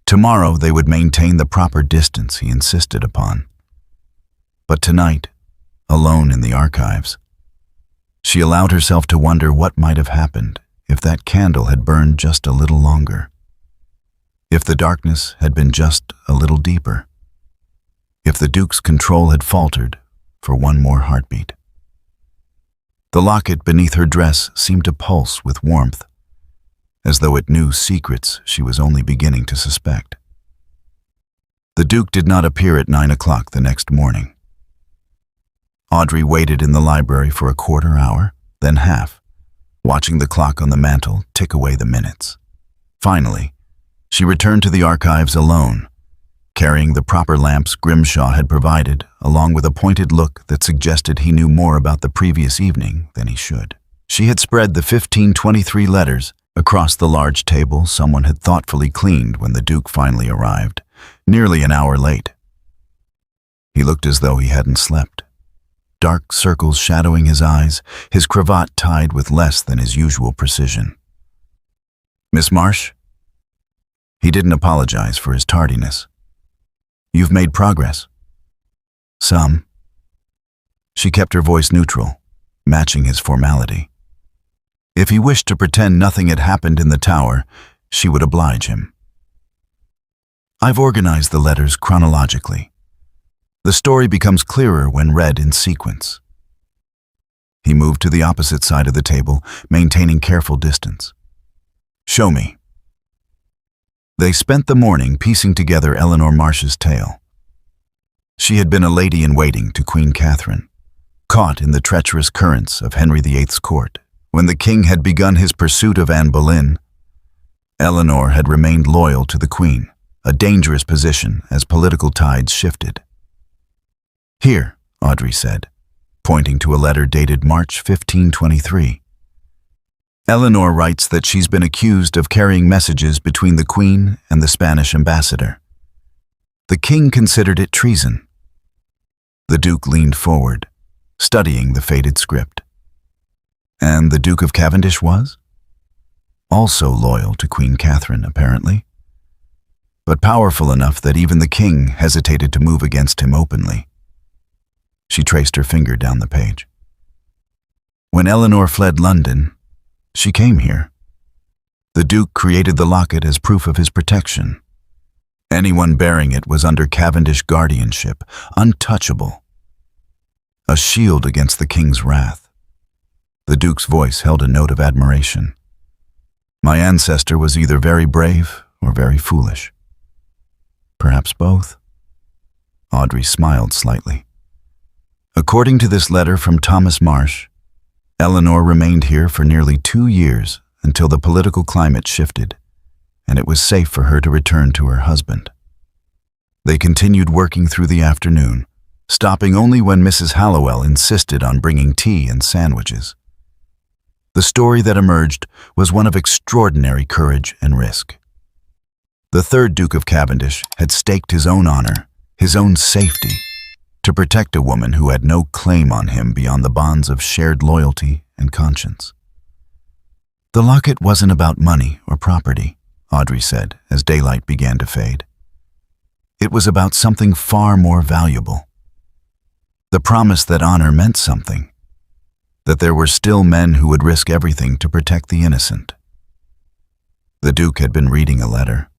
S1: Tomorrow they would maintain the proper distance he insisted upon. But tonight, alone in the archives, she allowed herself to wonder what might have happened if that candle had burned just a little longer. If the darkness had been just a little deeper. If the Duke's control had faltered for one more heartbeat. The locket beneath her dress seemed to pulse with warmth, as though it knew secrets she was only beginning to suspect. The Duke did not appear at 9 o'clock the next morning. Audrey waited in the library for a quarter hour, then half, watching the clock on the mantel tick away the minutes. Finally, she returned to the archives alone, carrying the proper lamps Grimshaw had provided, along with a pointed look that suggested he knew more about the previous evening than he should. She had spread the 1523 letters across the large table someone had thoughtfully cleaned when the Duke finally arrived, nearly an hour late. He looked as though he hadn't slept. Dark circles shadowing his eyes, his cravat tied with less than his usual precision. "Miss Marsh?" He didn't apologize for his tardiness. "You've made progress." "Some." She kept her voice neutral, matching his formality. If he wished to pretend nothing had happened in the tower, she would oblige him. "I've organized the letters chronologically. The story becomes clearer when read in sequence." He moved to the opposite side of the table, maintaining careful distance. "Show me." They spent the morning piecing together Eleanor Marsh's tale. She had been a lady-in-waiting to Queen Catherine, caught in the treacherous currents of Henry VIII's court. When the king had begun his pursuit of Anne Boleyn, Eleanor had remained loyal to the queen, a dangerous position as political tides shifted. "Here," Audrey said, pointing to a letter dated March 1523. Eleanor writes that she's been accused of carrying messages between the Queen and the Spanish ambassador. The king considered it treason. The Duke leaned forward, studying the faded script. And the Duke of Cavendish was? Also loyal to Queen Catherine, apparently, but powerful enough that even the king hesitated to move against him openly. She traced her finger down the page. When Eleanor fled London, she came here. The Duke created the locket as proof of his protection. Anyone bearing it was under Cavendish guardianship, untouchable. A shield against the king's wrath. The Duke's voice held a note of admiration. My ancestor was either very brave or very foolish. Perhaps both. Audrey smiled slightly. According to this letter from Thomas Marsh, Eleanor remained here for nearly 2 years until the political climate shifted, and it was safe for her to return to her husband. They continued working through the afternoon, stopping only when Mrs. Hallowell insisted on bringing tea and sandwiches. The story that emerged was one of extraordinary courage and risk. The third Duke of Cavendish had staked his own honor, his own safety, to protect a woman who had no claim on him beyond the bonds of shared loyalty and conscience. The locket wasn't about money or property, Audrey said as daylight began to fade. It was about something far more valuable. The promise that honor meant something, that there were still men who would risk everything to protect the innocent. The Duke had been reading a letter,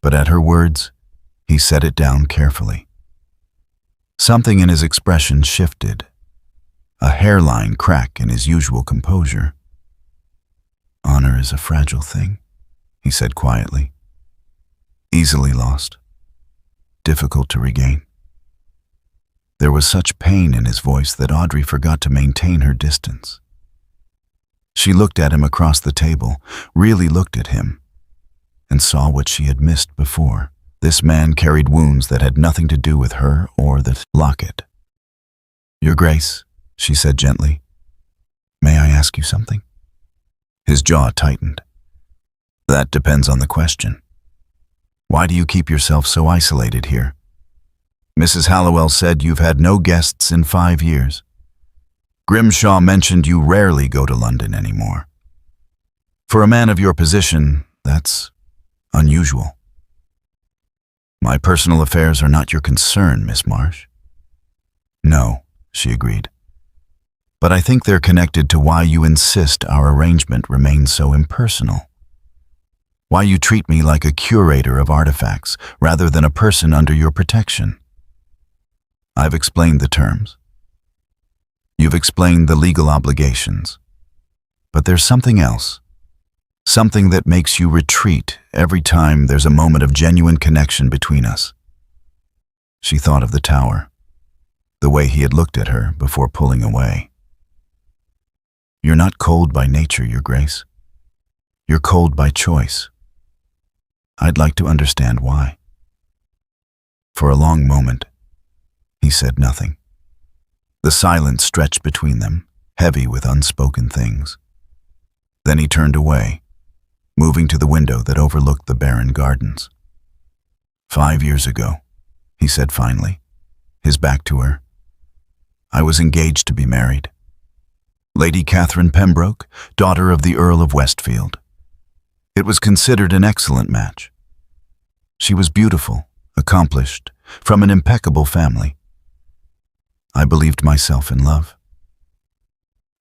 S1: but at her words, he set it down carefully. Something in his expression shifted, a hairline crack in his usual composure. Honor is a fragile thing, he said quietly. Easily lost, difficult to regain. There was such pain in his voice that Audrey forgot to maintain her distance. She looked at him across the table, really looked at him, and saw what she had missed before. This man carried wounds that had nothing to do with her or the locket. Your Grace, she said gently, may I ask you something? His jaw tightened. That depends on the question. Why do you keep yourself so isolated here? Mrs. Hallowell said you've had no guests in 5 years. Grimshaw mentioned you rarely go to London anymore. For a man of your position, that's unusual. My personal affairs are not your concern, Miss Marsh. No, she agreed. But I think they're connected to why you insist our arrangement remains so impersonal. Why you treat me like a curator of artifacts rather than a person under your protection. I've explained the terms. You've explained the legal obligations. But there's something else. Something that makes you retreat every time there's a moment of genuine connection between us. She thought of the tower, the way he had looked at her before pulling away. You're not cold by nature, Your Grace. You're cold by choice. I'd like to understand why. For a long moment, he said nothing. The silence stretched between them, heavy with unspoken things. Then he turned away, moving to the window that overlooked the barren gardens. 5 years ago, he said finally, his back to her, I was engaged to be married. Lady Catherine Pembroke, daughter of the Earl of Westfield. It was considered an excellent match. She was beautiful, accomplished, from an impeccable family. I believed myself in love.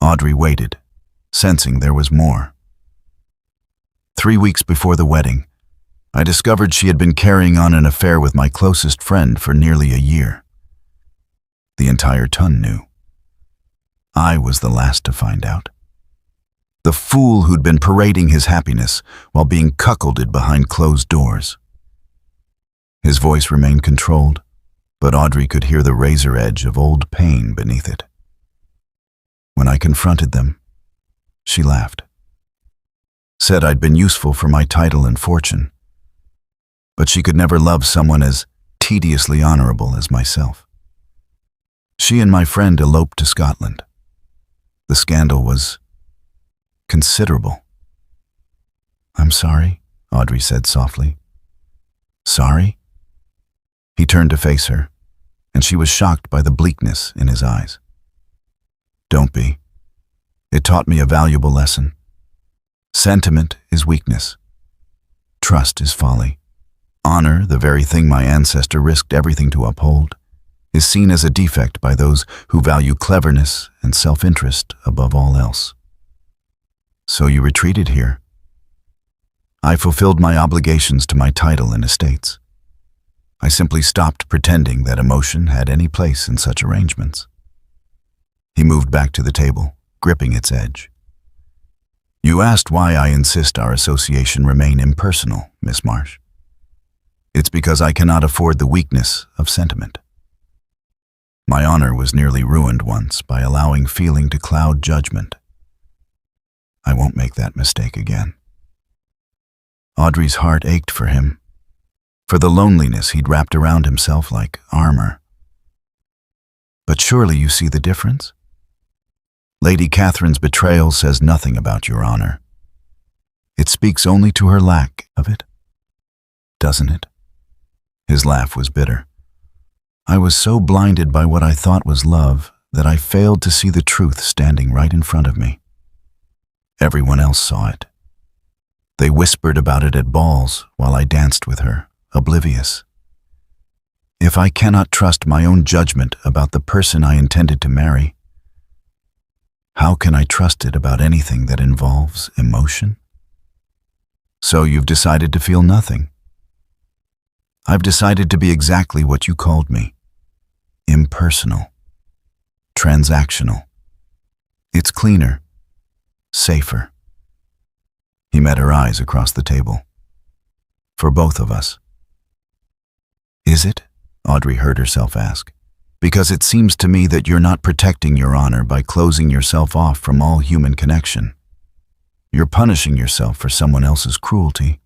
S1: Audrey waited, sensing there was more. 3 weeks before the wedding, I discovered she had been carrying on an affair with my closest friend for nearly a year. The entire ton knew. I was the last to find out. The fool who'd been parading his happiness while being cuckolded behind closed doors. His voice remained controlled, but Audrey could hear the razor edge of old pain beneath it. When I confronted them, she laughed. Said I'd been useful for my title and fortune, but she could never love someone as tediously honorable as myself. She and my friend eloped to Scotland. The scandal was considerable. "I'm sorry," Audrey said softly. "Sorry?" He turned to face her, and she was shocked by the bleakness in his eyes. "Don't be. It taught me a valuable lesson. Sentiment is weakness. Trust is folly. Honor, the very thing my ancestor risked everything to uphold, is seen as a defect by those who value cleverness and self-interest above all else. So you retreated here. I fulfilled my obligations to my title and estates. I simply stopped pretending that emotion had any place in such arrangements." He moved back to the table, gripping its edge. "You asked why I insist our association remain impersonal, Miss Marsh. It's because I cannot afford the weakness of sentiment. My honor was nearly ruined once by allowing feeling to cloud judgment. I won't make that mistake again." Audrey's heart ached for him, for the loneliness he'd wrapped around himself like armor. "But surely you see the difference? Lady Catherine's betrayal says nothing about your honor. It speaks only to her lack of it, doesn't it?" His laugh was bitter. "I was so blinded by what I thought was love that I failed to see the truth standing right in front of me. Everyone else saw it. They whispered about it at balls while I danced with her, oblivious. If I cannot trust my own judgment about the person I intended to marry, how can I trust it about anything that involves emotion? So you've decided to feel nothing. I've decided to be exactly what you called me. Impersonal. Transactional. It's cleaner. Safer." He met her eyes across the table. "For both of us." "Is it?" Audrey heard herself ask. "Because it seems to me that you're not protecting your honor by closing yourself off from all human connection. You're punishing yourself for someone else's cruelty."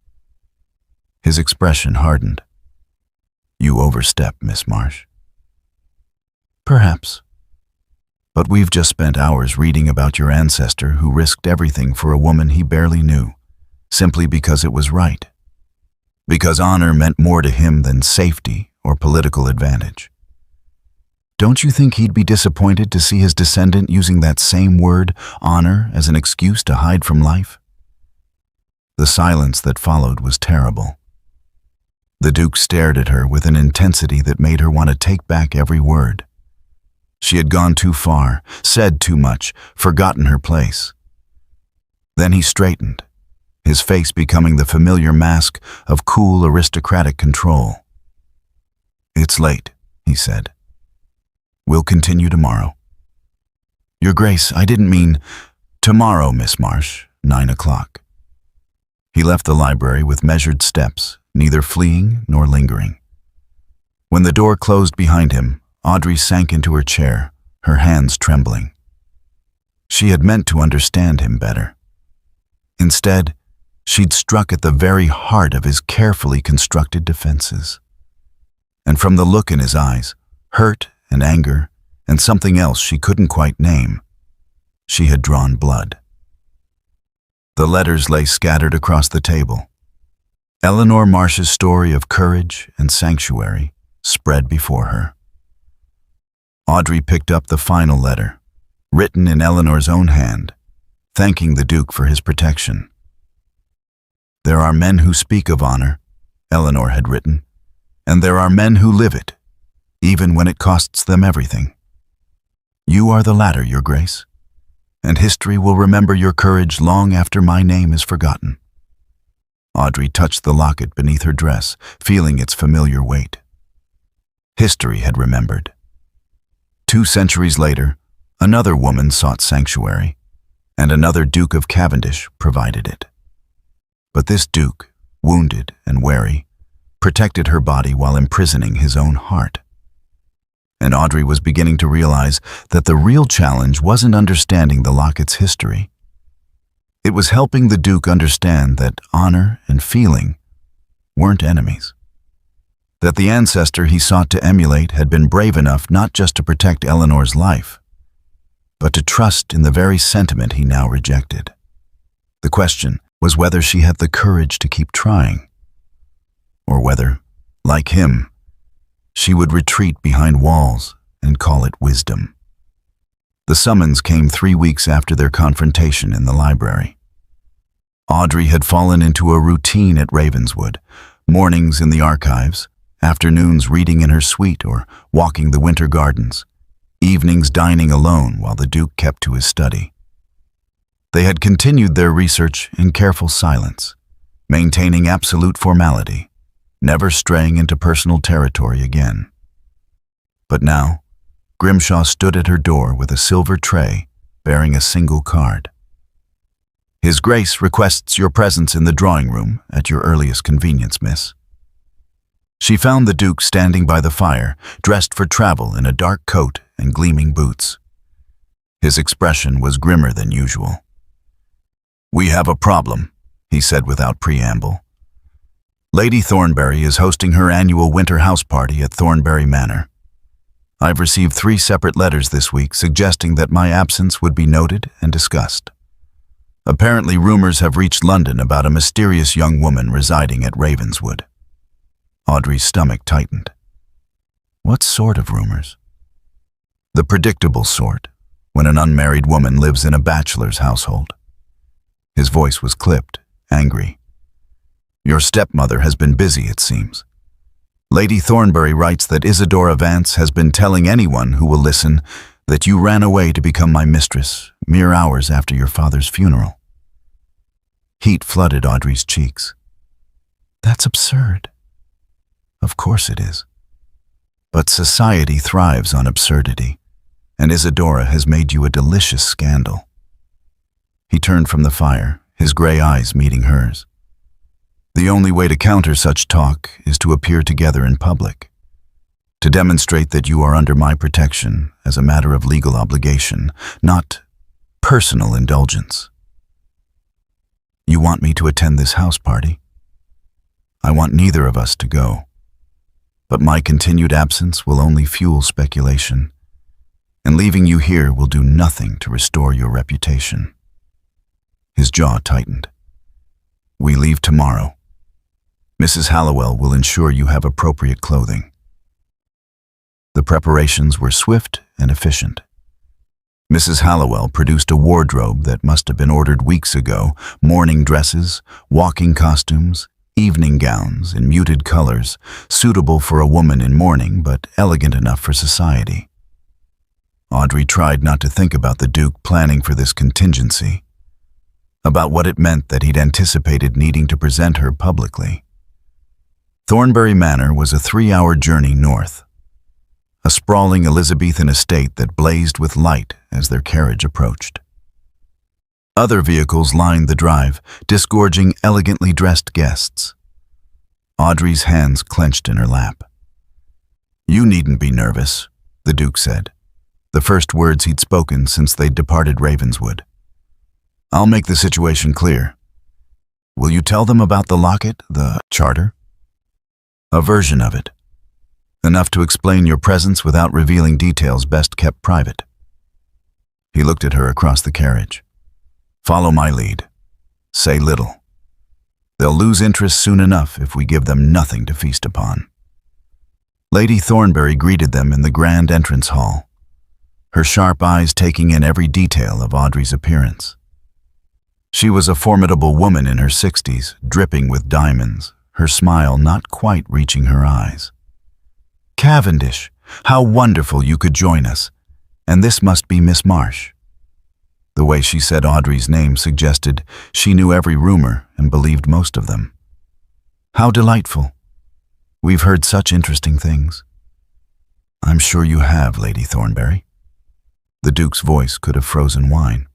S1: His expression hardened. "You overstep, Miss Marsh." "Perhaps. But we've just spent hours reading about your ancestor who risked everything for a woman he barely knew, simply because it was right. Because honor meant more to him than safety or political advantage. Don't you think he'd be disappointed to see his descendant using that same word, honor, as an excuse to hide from life?" The silence that followed was terrible. The Duke stared at her with an intensity that made her want to take back every word. She had gone too far, said too much, forgotten her place. Then he straightened, his face becoming the familiar mask of cool aristocratic control. "It's late," he said. "We'll continue tomorrow." "Your Grace, I didn't mean—" "Tomorrow, Miss Marsh, 9 o'clock. He left the library with measured steps, neither fleeing nor lingering. When the door closed behind him, Audrey sank into her chair, her hands trembling. She had meant to understand him better. Instead, she'd struck at the very heart of his carefully constructed defenses. And from the look in his eyes, hurt and anger, and something else she couldn't quite name, she had drawn blood. The letters lay scattered across the table. Eleanor Marsh's story of courage and sanctuary spread before her. Audrey picked up the final letter, written in Eleanor's own hand, thanking the Duke for his protection. "There are men who speak of honor," Eleanor had written, "and there are men who live it, even when it costs them everything. You are the latter, Your Grace, and history will remember your courage long after my name is forgotten." Audrey touched the locket beneath her dress, feeling its familiar weight. History had remembered. 2 centuries later, another woman sought sanctuary, and another Duke of Cavendish provided it. But this Duke, wounded and wary, protected her body while imprisoning his own heart. And Audrey was beginning to realize that the real challenge wasn't understanding the locket's history. It was helping the Duke understand that honor and feeling weren't enemies. That the ancestor he sought to emulate had been brave enough not just to protect Eleanor's life, but to trust in the very sentiment he now rejected. The question was whether she had the courage to keep trying, or whether, like him, she would retreat behind walls and call it wisdom. The summons came 3 weeks after their confrontation in the library. Audrey had fallen into a routine at Ravenswood, mornings in the archives, afternoons reading in her suite or walking the winter gardens, evenings dining alone while the Duke kept to his study. They had continued their research in careful silence, maintaining absolute formality, never straying into personal territory again. But now, Grimshaw stood at her door with a silver tray bearing a single card. "His Grace requests your presence in the drawing room at your earliest convenience, miss." She found the Duke standing by the fire, dressed for travel in a dark coat and gleaming boots. His expression was grimmer than usual. "We have a problem," he said without preamble. "Lady Thornbury is hosting her annual winter house party at Thornbury Manor. I've received 3 separate letters this week suggesting that my absence would be noted and discussed. Apparently, rumors have reached London about a mysterious young woman residing at Ravenswood." Audrey's stomach tightened. What sort of rumors? The predictable sort, when an unmarried woman lives in a bachelor's household. His voice was clipped, angry. "Your stepmother has been busy, it seems. Lady Thornbury writes that Isadora Vance has been telling anyone who will listen that you ran away to become my mistress mere hours after your father's funeral." Heat flooded Audrey's cheeks. "That's absurd." "Of course it is. But society thrives on absurdity, and Isadora has made you a delicious scandal." He turned from the fire, his gray eyes meeting hers. "The only way to counter such talk is to appear together in public, to demonstrate that you are under my protection as a matter of legal obligation, not personal indulgence." "You want me to attend this house party?" "I want neither of us to go. But my continued absence will only fuel speculation, and leaving you here will do nothing to restore your reputation." His jaw tightened. "We leave tomorrow. Mrs. Hallowell will ensure you have appropriate clothing." The preparations were swift and efficient. Mrs. Hallowell produced a wardrobe that must have been ordered weeks ago, morning dresses, walking costumes, evening gowns in muted colors, suitable for a woman in mourning but elegant enough for society. Audrey tried not to think about the Duke planning for this contingency, about what it meant that he'd anticipated needing to present her publicly. Thornbury Manor was a 3-hour journey north, a sprawling Elizabethan estate that blazed with light as their carriage approached. Other vehicles lined the drive, disgorging elegantly dressed guests. Audrey's hands clenched in her lap. "You needn't be nervous," the Duke said, the first words he'd spoken since they'd departed Ravenswood. "I'll make the situation clear. Will you tell them about the locket, the charter?" "A version of it. Enough to explain your presence without revealing details best kept private." He looked at her across the carriage. "Follow my lead. Say little. They'll lose interest soon enough if we give them nothing to feast upon." Lady Thornbury greeted them in the grand entrance hall, her sharp eyes taking in every detail of Audrey's appearance. She was a formidable woman in her 60s, dripping with diamonds, her smile not quite reaching her eyes. "Cavendish, how wonderful you could join us. And this must be Miss Marsh." The way she said Audrey's name suggested she knew every rumor and believed most of them. "How delightful. We've heard such interesting things." "I'm sure you have, Lady Thornbury." The Duke's voice could have frozen wine.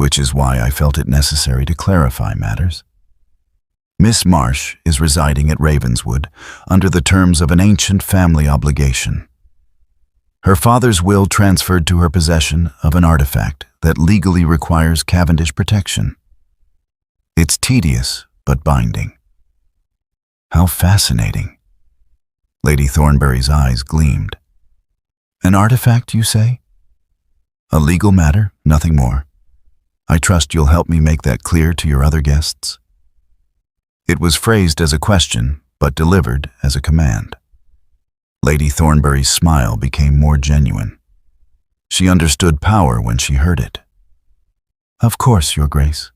S1: which is why I felt it necessary to clarify matters. Miss Marsh is residing at Ravenswood under the terms of an ancient family obligation. Her father's will transferred to her possession of an artifact that legally requires Cavendish protection. It's tedious, but binding. How fascinating. Lady Thornbury's eyes gleamed. An artifact, you say? A legal matter, nothing more. I trust you'll help me make that clear to your other guests. It was phrased as a question, but delivered as a command. Lady Thornbury's smile became more genuine. She understood power when she heard it. Of course, Your Grace.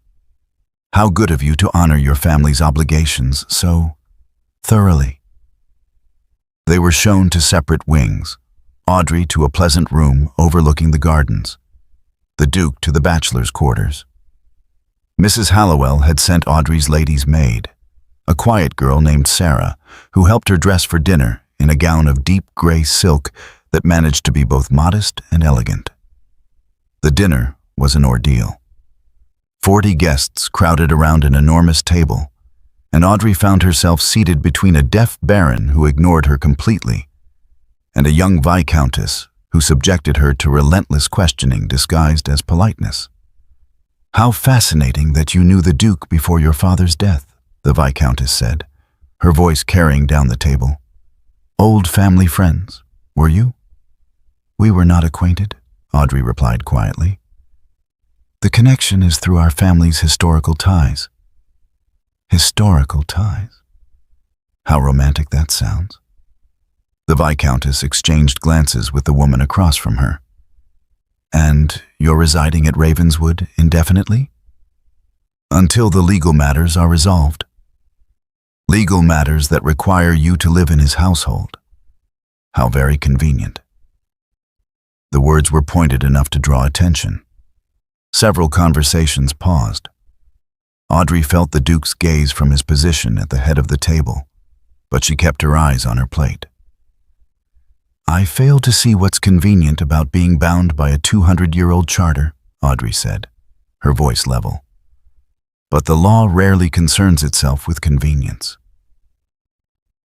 S1: How good of you to honor your family's obligations so thoroughly. They were shown to separate wings, Audrey to a pleasant room overlooking the gardens, the Duke to the bachelor's quarters. Mrs. Hallowell had sent Audrey's lady's maid, a quiet girl named Sarah, who helped her dress for dinner in a gown of deep gray silk that managed to be both modest and elegant. The dinner was an ordeal. 40 guests crowded around an enormous table, and Audrey found herself seated between a deaf baron who ignored her completely and a young viscountess who subjected her to relentless questioning disguised as politeness. How fascinating that you knew the Duke before your father's death, the viscountess said, her voice carrying down the table. Old family friends, were you? We were not acquainted, Audrey replied quietly. The connection is through our family's historical ties. Historical ties? How romantic that sounds. The viscountess exchanged glances with the woman across from her. And you're residing at Ravenswood indefinitely? Until the legal matters are resolved. Legal matters that require you to live in his household. How very convenient. The words were pointed enough to draw attention. Several conversations paused. Audrey felt the Duke's gaze from his position at the head of the table, but she kept her eyes on her plate. I fail to see what's convenient about being bound by a 200-year-old charter, Audrey said, her voice level. But the law rarely concerns itself with convenience.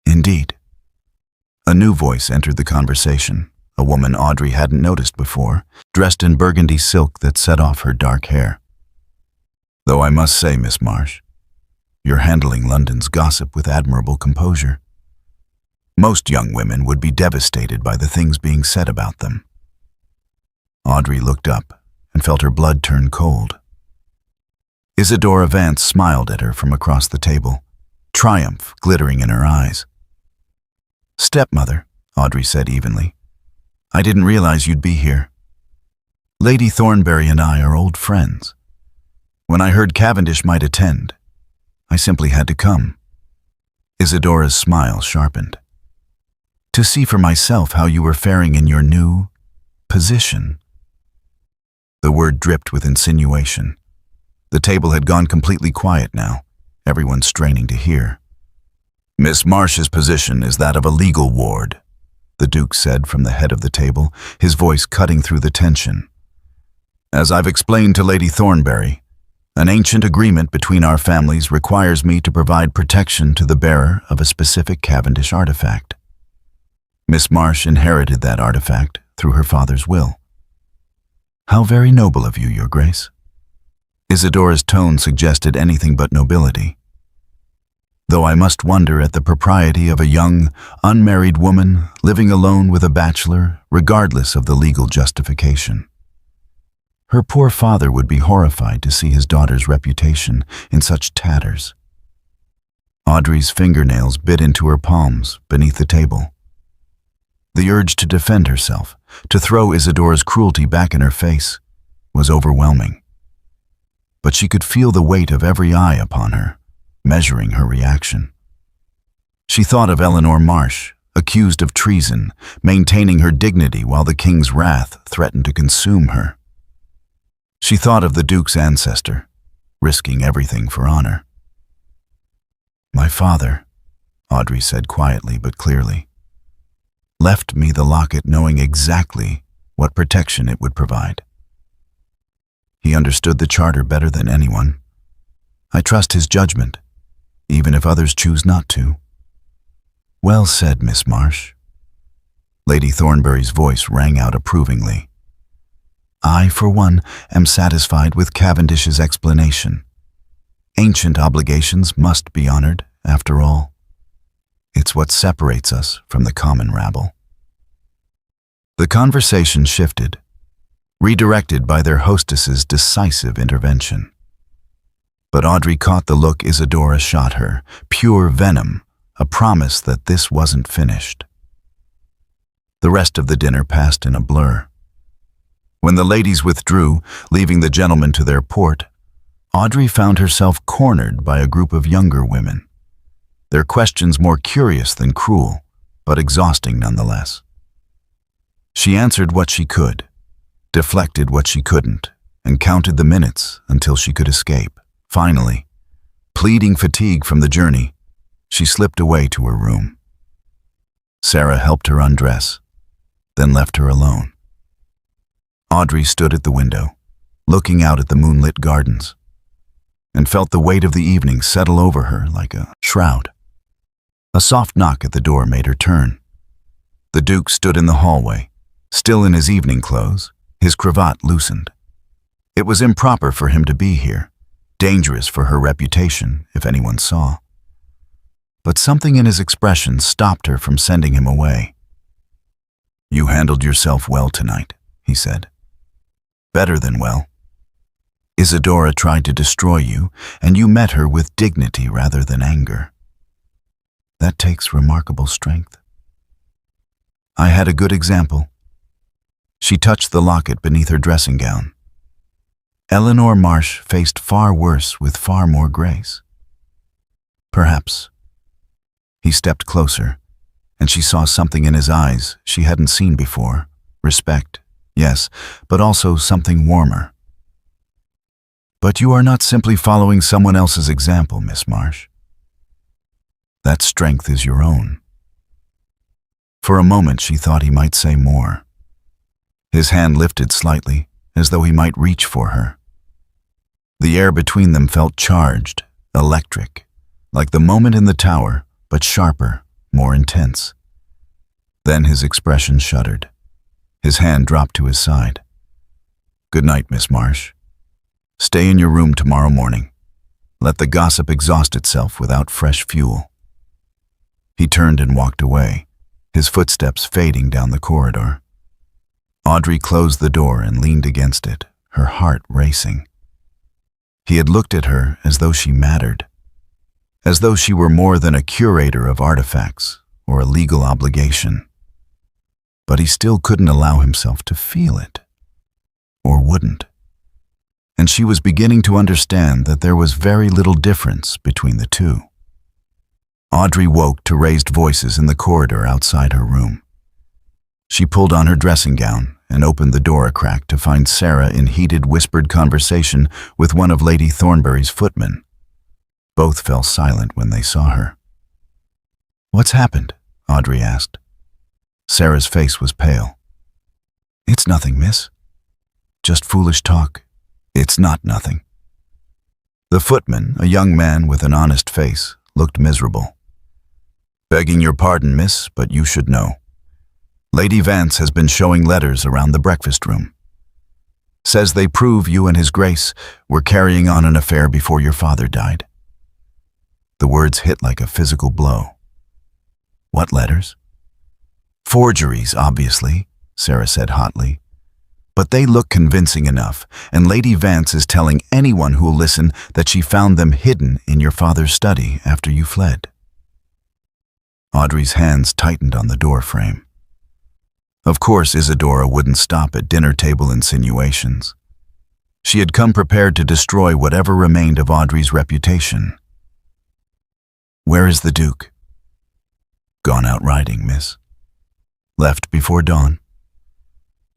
S1: Indeed. A new voice entered the conversation, a woman Audrey hadn't noticed before, dressed in burgundy silk that set off her dark hair. Though I must say, Miss Marsh, you're handling London's gossip with admirable composure. Most young women would be devastated by the things being said about them. Audrey looked up and felt her blood turn cold. Isadora Vance smiled at her from across the table, triumph glittering in her eyes. Stepmother, Audrey said evenly, I didn't realize you'd be here. Lady Thornbury and I are old friends. When I heard Cavendish might attend, I simply had to come. Isadora's smile sharpened. To see for myself how you were faring in your new position. The word dripped with insinuation. The table had gone completely quiet now, everyone straining to hear. Miss Marsh's position is that of a legal ward, the Duke said from the head of the table, his voice cutting through the tension. As I've explained to Lady Thornbury, an ancient agreement between our families requires me to provide protection to the bearer of a specific Cavendish artifact. Miss Marsh inherited that artifact through her father's will. How very noble of you, Your Grace. Isadora's tone suggested anything but nobility. Though I must wonder at the propriety of a young, unmarried woman living alone with a bachelor, regardless of the legal justification. Her poor father would be horrified to see his daughter's reputation in such tatters. Audrey's fingernails bit into her palms beneath the table. The urge to defend herself, to throw Isadora's cruelty back in her face, was overwhelming. But she could feel the weight of every eye upon her, measuring her reaction. She thought of Eleanor Marsh, accused of treason, maintaining her dignity while the king's wrath threatened to consume her. She thought of the Duke's ancestor, risking everything for honor. My father, Audrey said quietly but clearly, left me the locket knowing exactly what protection it would provide. He understood the charter better than anyone. I trust his judgment, even if others choose not to." "Well said, Miss Marsh." Lady Thornbury's voice rang out approvingly. "I, for one, am satisfied with Cavendish's explanation. Ancient obligations must be honored, after all. It's what separates us from the common rabble." The conversation shifted, redirected by their hostess's decisive intervention. But Audrey caught the look Isadora shot her, pure venom, a promise that this wasn't finished. The rest of the dinner passed in a blur. When the ladies withdrew, leaving the gentlemen to their port, Audrey found herself cornered by a group of younger women, their questions more curious than cruel, but exhausting nonetheless. She answered what she could, deflected what she couldn't, and counted the minutes until she could escape. Finally, pleading fatigue from the journey, she slipped away to her room. Sarah helped her undress, then left her alone. Audrey stood at the window, looking out at the moonlit gardens, and felt the weight of the evening settle over her like a shroud. A soft knock at the door made her turn. The Duke stood in the hallway, still in his evening clothes, his cravat loosened. It was improper for him to be here, dangerous for her reputation if anyone saw. But something in his expression stopped her from sending him away. "You handled yourself well tonight," he said. "Better than well. Isadora tried to destroy you, and you met her with dignity rather than anger. That takes remarkable strength. I had a good example." She touched the locket beneath her dressing gown. Eleanor Marsh faced far worse with far more grace. Perhaps. He stepped closer, and she saw something in his eyes she hadn't seen before. Respect, yes, but also something warmer. "But you are not simply following someone else's example, Miss Marsh. That strength is your own." For a moment she thought he might say more. His hand lifted slightly, as though he might reach for her. The air between them felt charged, electric, like the moment in the tower, but sharper, more intense. Then his expression shuddered. His hand dropped to his side. "Good night, Miss Marsh. Stay in your room tomorrow morning. Let the gossip exhaust itself without fresh fuel." He turned and walked away, his footsteps fading down the corridor. Audrey closed the door and leaned against it, her heart racing. He had looked at her as though she mattered, as though she were more than a curator of artifacts or a legal obligation. But he still couldn't allow himself to feel it, or wouldn't. And she was beginning to understand that there was very little difference between the two. Audrey woke to raised voices in the corridor outside her room. She pulled on her dressing gown and opened the door a crack to find Sarah in heated, whispered conversation with one of Lady Thornbury's footmen. Both fell silent when they saw her. "What's happened?" Audrey asked. Sarah's face was pale. "It's nothing, miss. Just foolish talk." "It's not nothing." The footman, a young man with an honest face, looked miserable. "Begging your pardon, miss, but you should know. Lady Vance has been showing letters around the breakfast room. Says they prove you and his grace were carrying on an affair before your father died." The words hit like a physical blow. "What letters?" "Forgeries, obviously," Sarah said hotly. "But they look convincing enough, and Lady Vance is telling anyone who'll listen that she found them hidden in your father's study after you fled." Audrey's hands tightened on the door frame. Of course, Isadora wouldn't stop at dinner table insinuations. She had come prepared to destroy whatever remained of Audrey's reputation. "Where is the Duke?" "Gone out riding, miss. Left before dawn."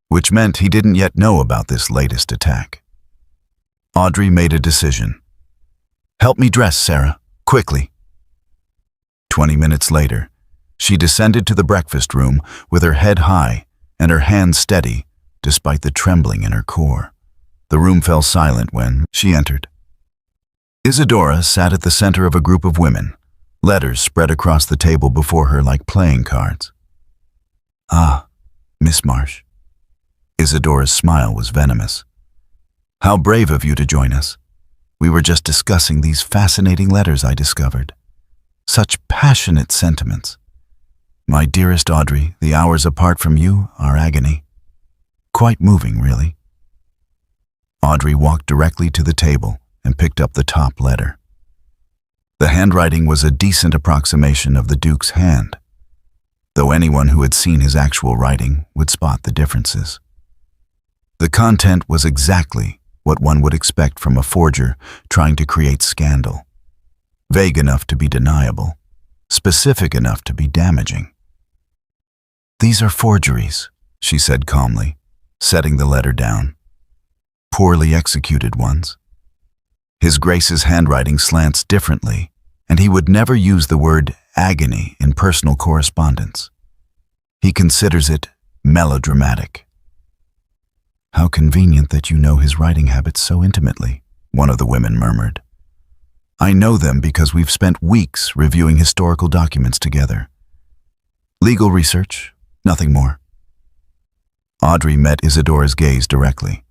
S1: Which meant he didn't yet know about this latest attack. Audrey made a decision. "Help me dress, Sarah, quickly." 20 minutes later, she descended to the breakfast room with her head high and her hands steady despite the trembling in her core. The room fell silent when she entered. Isadora sat at the center of a group of women, letters spread across the table before her like playing cards. "Ah, Miss Marsh." Isadora's smile was venomous. "How brave of you to join us. We were just discussing these fascinating letters I discovered. Such passionate sentiments. My dearest Audrey, the hours apart from you are agony. Quite moving, really." Audrey walked directly to the table and picked up the top letter. The handwriting was a decent approximation of the Duke's hand, though anyone who had seen his actual writing would spot the differences. The content was exactly what one would expect from a forger trying to create scandal. Vague enough to be deniable, specific enough to be damaging. "These are forgeries," she said calmly, setting the letter down. "Poorly executed ones. His Grace's handwriting slants differently, and he would never use the word agony in personal correspondence. He considers it melodramatic." "How convenient that you know his writing habits so intimately," one of the women murmured. "I know them because we've spent weeks reviewing historical documents together. Legal research, nothing more." Audrey met Isadora's gaze directly.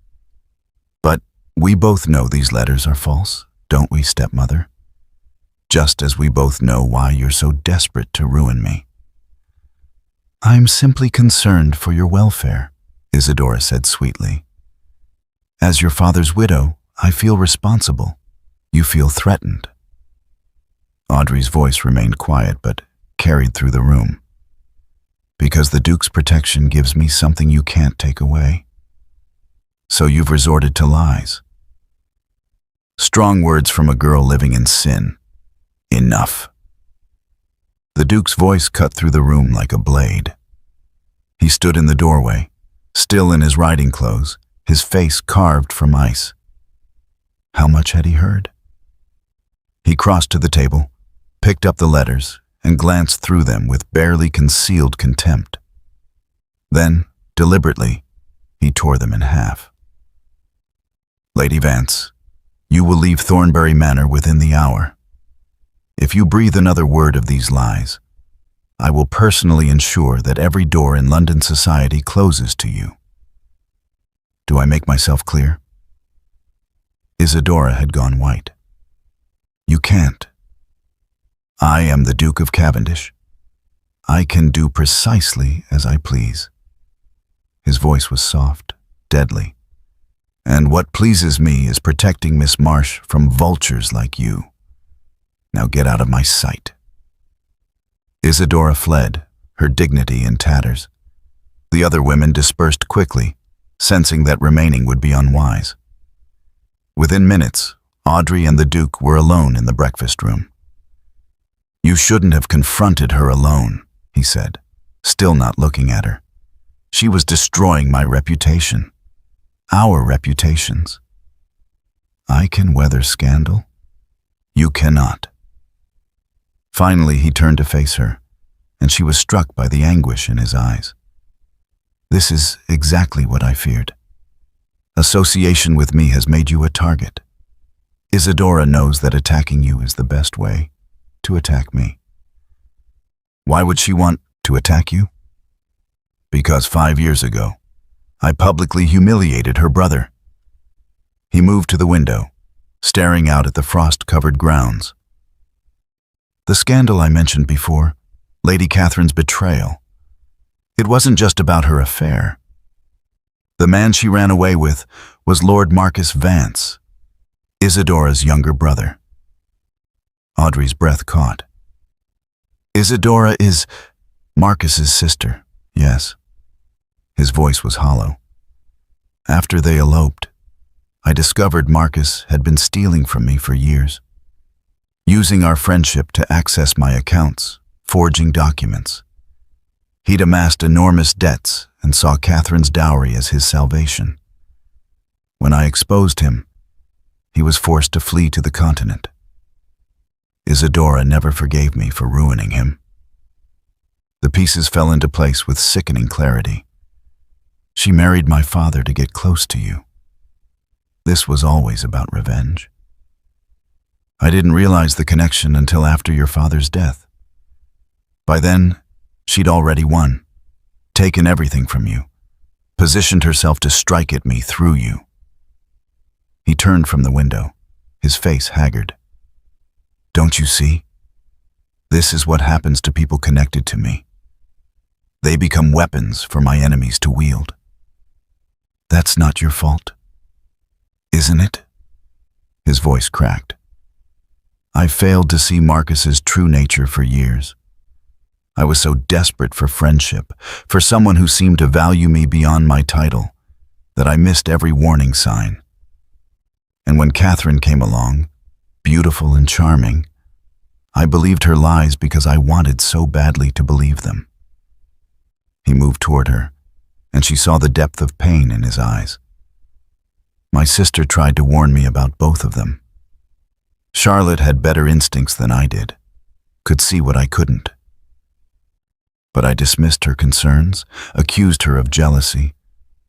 S1: "But we both know these letters are false, don't we, stepmother? Just as we both know why you're so desperate to ruin me." "I'm simply concerned for your welfare," Isadora said sweetly. "As your father's widow, I feel responsible. You feel threatened." Audrey's voice remained quiet but carried through the room. "Because the Duke's protection gives me something you can't take away. So you've resorted to lies." Strong words from a girl living in sin. Enough. The Duke's voice cut through the room like a blade. He stood in the doorway, still in his riding clothes, his face carved from ice. How much had he heard? He crossed to the table, picked up the letters, and glanced through them with barely concealed contempt. Then, deliberately, he tore them in half. "Lady Vance, you will leave Thornbury Manor within the hour. If you breathe another word of these lies, I will personally ensure that every door in London society closes to you. Do I make myself clear?" Isadora had gone white. "You can't. I am the Duke of Cavendish. I can do precisely as I please." His voice was soft, deadly. "And what pleases me is protecting Miss Marsh from vultures like you. Now get out of my sight." Isadora fled, her dignity in tatters. The other women dispersed quickly, sensing that remaining would be unwise. Within minutes, Audrey and the Duke were alone in the breakfast room. "You shouldn't have confronted her alone," he said, still not looking at her. "She was destroying my reputation. Our reputations. I can weather scandal. You cannot." Finally, he turned to face her, and she was struck by the anguish in his eyes. "This is exactly what I feared. Association with me has made you a target. Isadora knows that attacking you is the best way to attack me." "Why would she want to attack you?" "Because 5 years ago, I publicly humiliated her brother." He moved to the window, staring out at the frost-covered grounds. "The scandal I mentioned before, Lady Catherine's betrayal. It wasn't just about her affair. The man she ran away with was Lord Marcus Vance, Isadora's younger brother." Audrey's breath caught. "Isadora is Marcus's sister, yes." His voice was hollow. "After they eloped, I discovered Marcus had been stealing from me for years, using our friendship to access my accounts, forging documents. He'd amassed enormous debts and saw Catherine's dowry as his salvation. When I exposed him, he was forced to flee to the continent. Isadora never forgave me for ruining him." The pieces fell into place with sickening clarity. "She married my father to get close to you. This was always about revenge. I didn't realize the connection until after your father's death. By then, she'd already won, taken everything from you, positioned herself to strike at me through you. He turned from the window, his face haggard. Don't you see? This is what happens to people connected to me. They become weapons for my enemies to wield. That's not your fault, isn't it? His voice cracked. I failed to see Marcus's true nature for years. I was so desperate for friendship, for someone who seemed to value me beyond my title, that I missed every warning sign. And when Catherine came along, beautiful and charming, I believed her lies because I wanted so badly to believe them. He moved toward her, and she saw the depth of pain in his eyes. My sister tried to warn me about both of them. Charlotte had better instincts than I did, could see what I couldn't. But I dismissed her concerns, accused her of jealousy,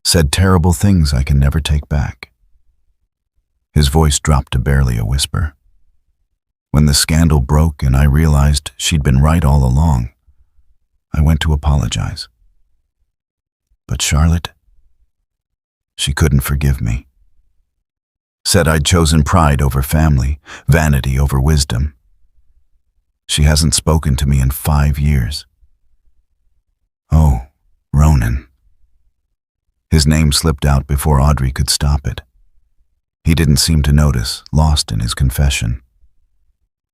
S1: said terrible things I can never take back. His voice dropped to barely a whisper. When the scandal broke and I realized she'd been right all along, I went to apologize. But Charlotte, she couldn't forgive me. Said I'd chosen pride over family, vanity over wisdom. She hasn't spoken to me in 5 years. Oh, Ronan. His name slipped out before Audrey could stop it. He didn't seem to notice, lost in his confession.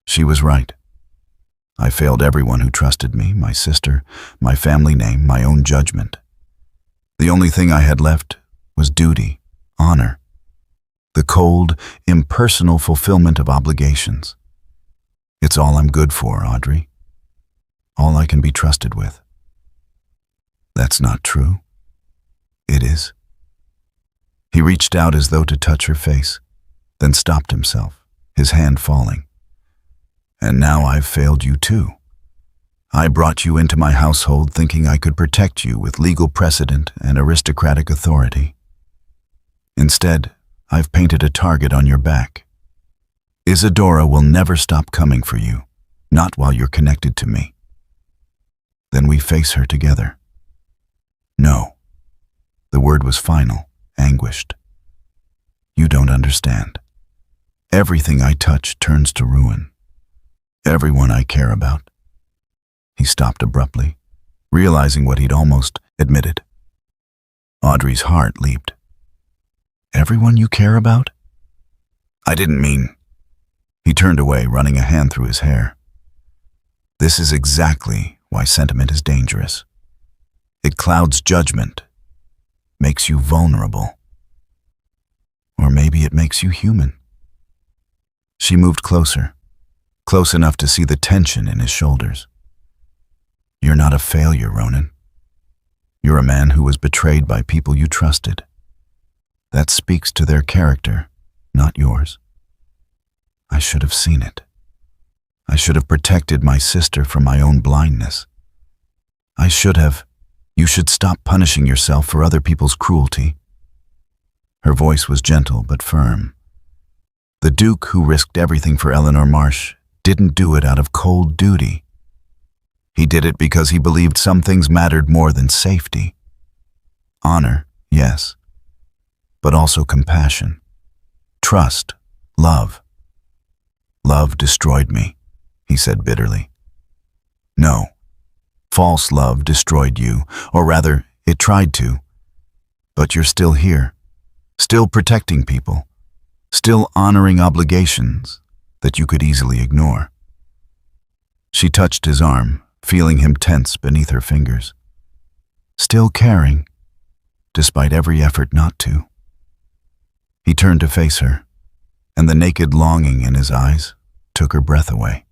S1: She was right. I failed everyone who trusted me, my sister, my family name, my own judgment. The only thing I had left was duty, honor. The cold, impersonal fulfillment of obligations. It's all I'm good for, Audrey. All I can be trusted with. That's not true. It is. He reached out as though to touch her face, then stopped himself, his hand falling. And now I've failed you too. I brought you into my household thinking I could protect you with legal precedent and aristocratic authority. Instead, I've painted a target on your back. Isadora will never stop coming for you, not while you're connected to me. Then we face her together. No. The word was final, anguished. You don't understand. Everything I touch turns to ruin. Everyone I care about. He stopped abruptly, realizing what he'd almost admitted. Audrey's heart leaped. Everyone you care about? I didn't mean... He turned away, running a hand through his hair. This is exactly why sentiment is dangerous. It clouds judgment, makes you vulnerable. Or maybe it makes you human. She moved closer, close enough to see the tension in his shoulders. You're not a failure, Ronan. You're a man who was betrayed by people you trusted. That speaks to their character, not yours. I should have seen it. I should have protected my sister from my own blindness. I should have. You should stop punishing yourself for other people's cruelty. Her voice was gentle but firm. The Duke who risked everything for Eleanor Marsh didn't do it out of cold duty. He did it because he believed some things mattered more than safety. Honor, yes, but also compassion, trust, love. Love destroyed me, he said bitterly. No, false love destroyed you, or rather, it tried to. But you're still here, still protecting people, still honoring obligations that you could easily ignore. She touched his arm, feeling him tense beneath her fingers. Still caring, despite every effort not to. He turned to face her, and the naked longing in his eyes took her breath away.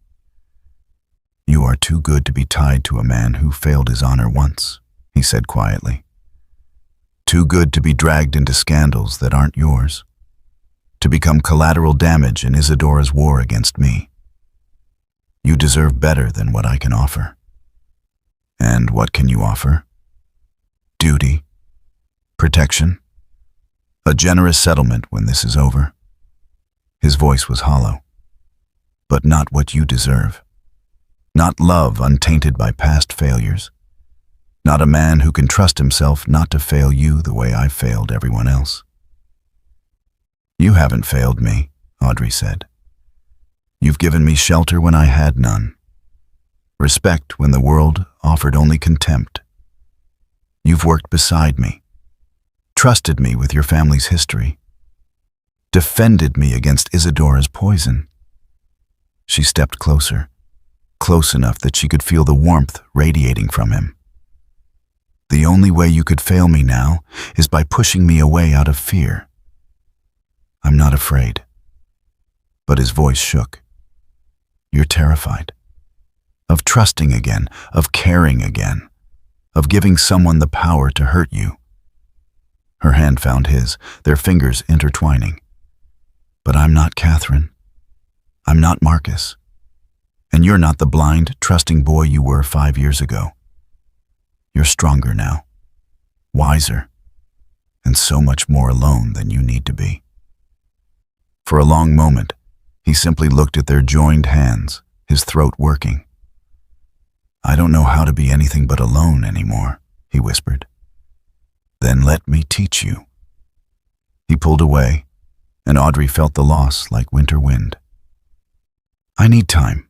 S1: You are too good to be tied to a man who failed his honor once, he said quietly. Too good to be dragged into scandals that aren't yours, to become collateral damage in Isadora's war against me. You deserve better than what I can offer. And what can you offer? Duty, protection, A generous settlement when this is over. His voice was hollow. But not what you deserve. Not love untainted by past failures. Not a man who can trust himself not to fail you the way I failed everyone else. You haven't failed me, Audrey said. You've given me shelter when I had none. Respect when the world offered only contempt. You've worked beside me. Trusted me with your family's history. Defended me against Isadora's poison. She stepped closer, close enough that she could feel the warmth radiating from him. The only way you could fail me now is by pushing me away out of fear. I'm not afraid. But his voice shook. You're terrified. Of trusting again, of caring again, of giving someone the power to hurt you. Her hand found his, their fingers intertwining. But I'm not Catherine. I'm not Marcus. And you're not the blind, trusting boy you were 5 years ago. You're stronger now, wiser, and so much more alone than you need to be. For a long moment, he simply looked at their joined hands, his throat working. I don't know how to be anything but alone anymore, he whispered. Then let me teach you. He pulled away, and Audrey felt the loss like winter wind. I need time.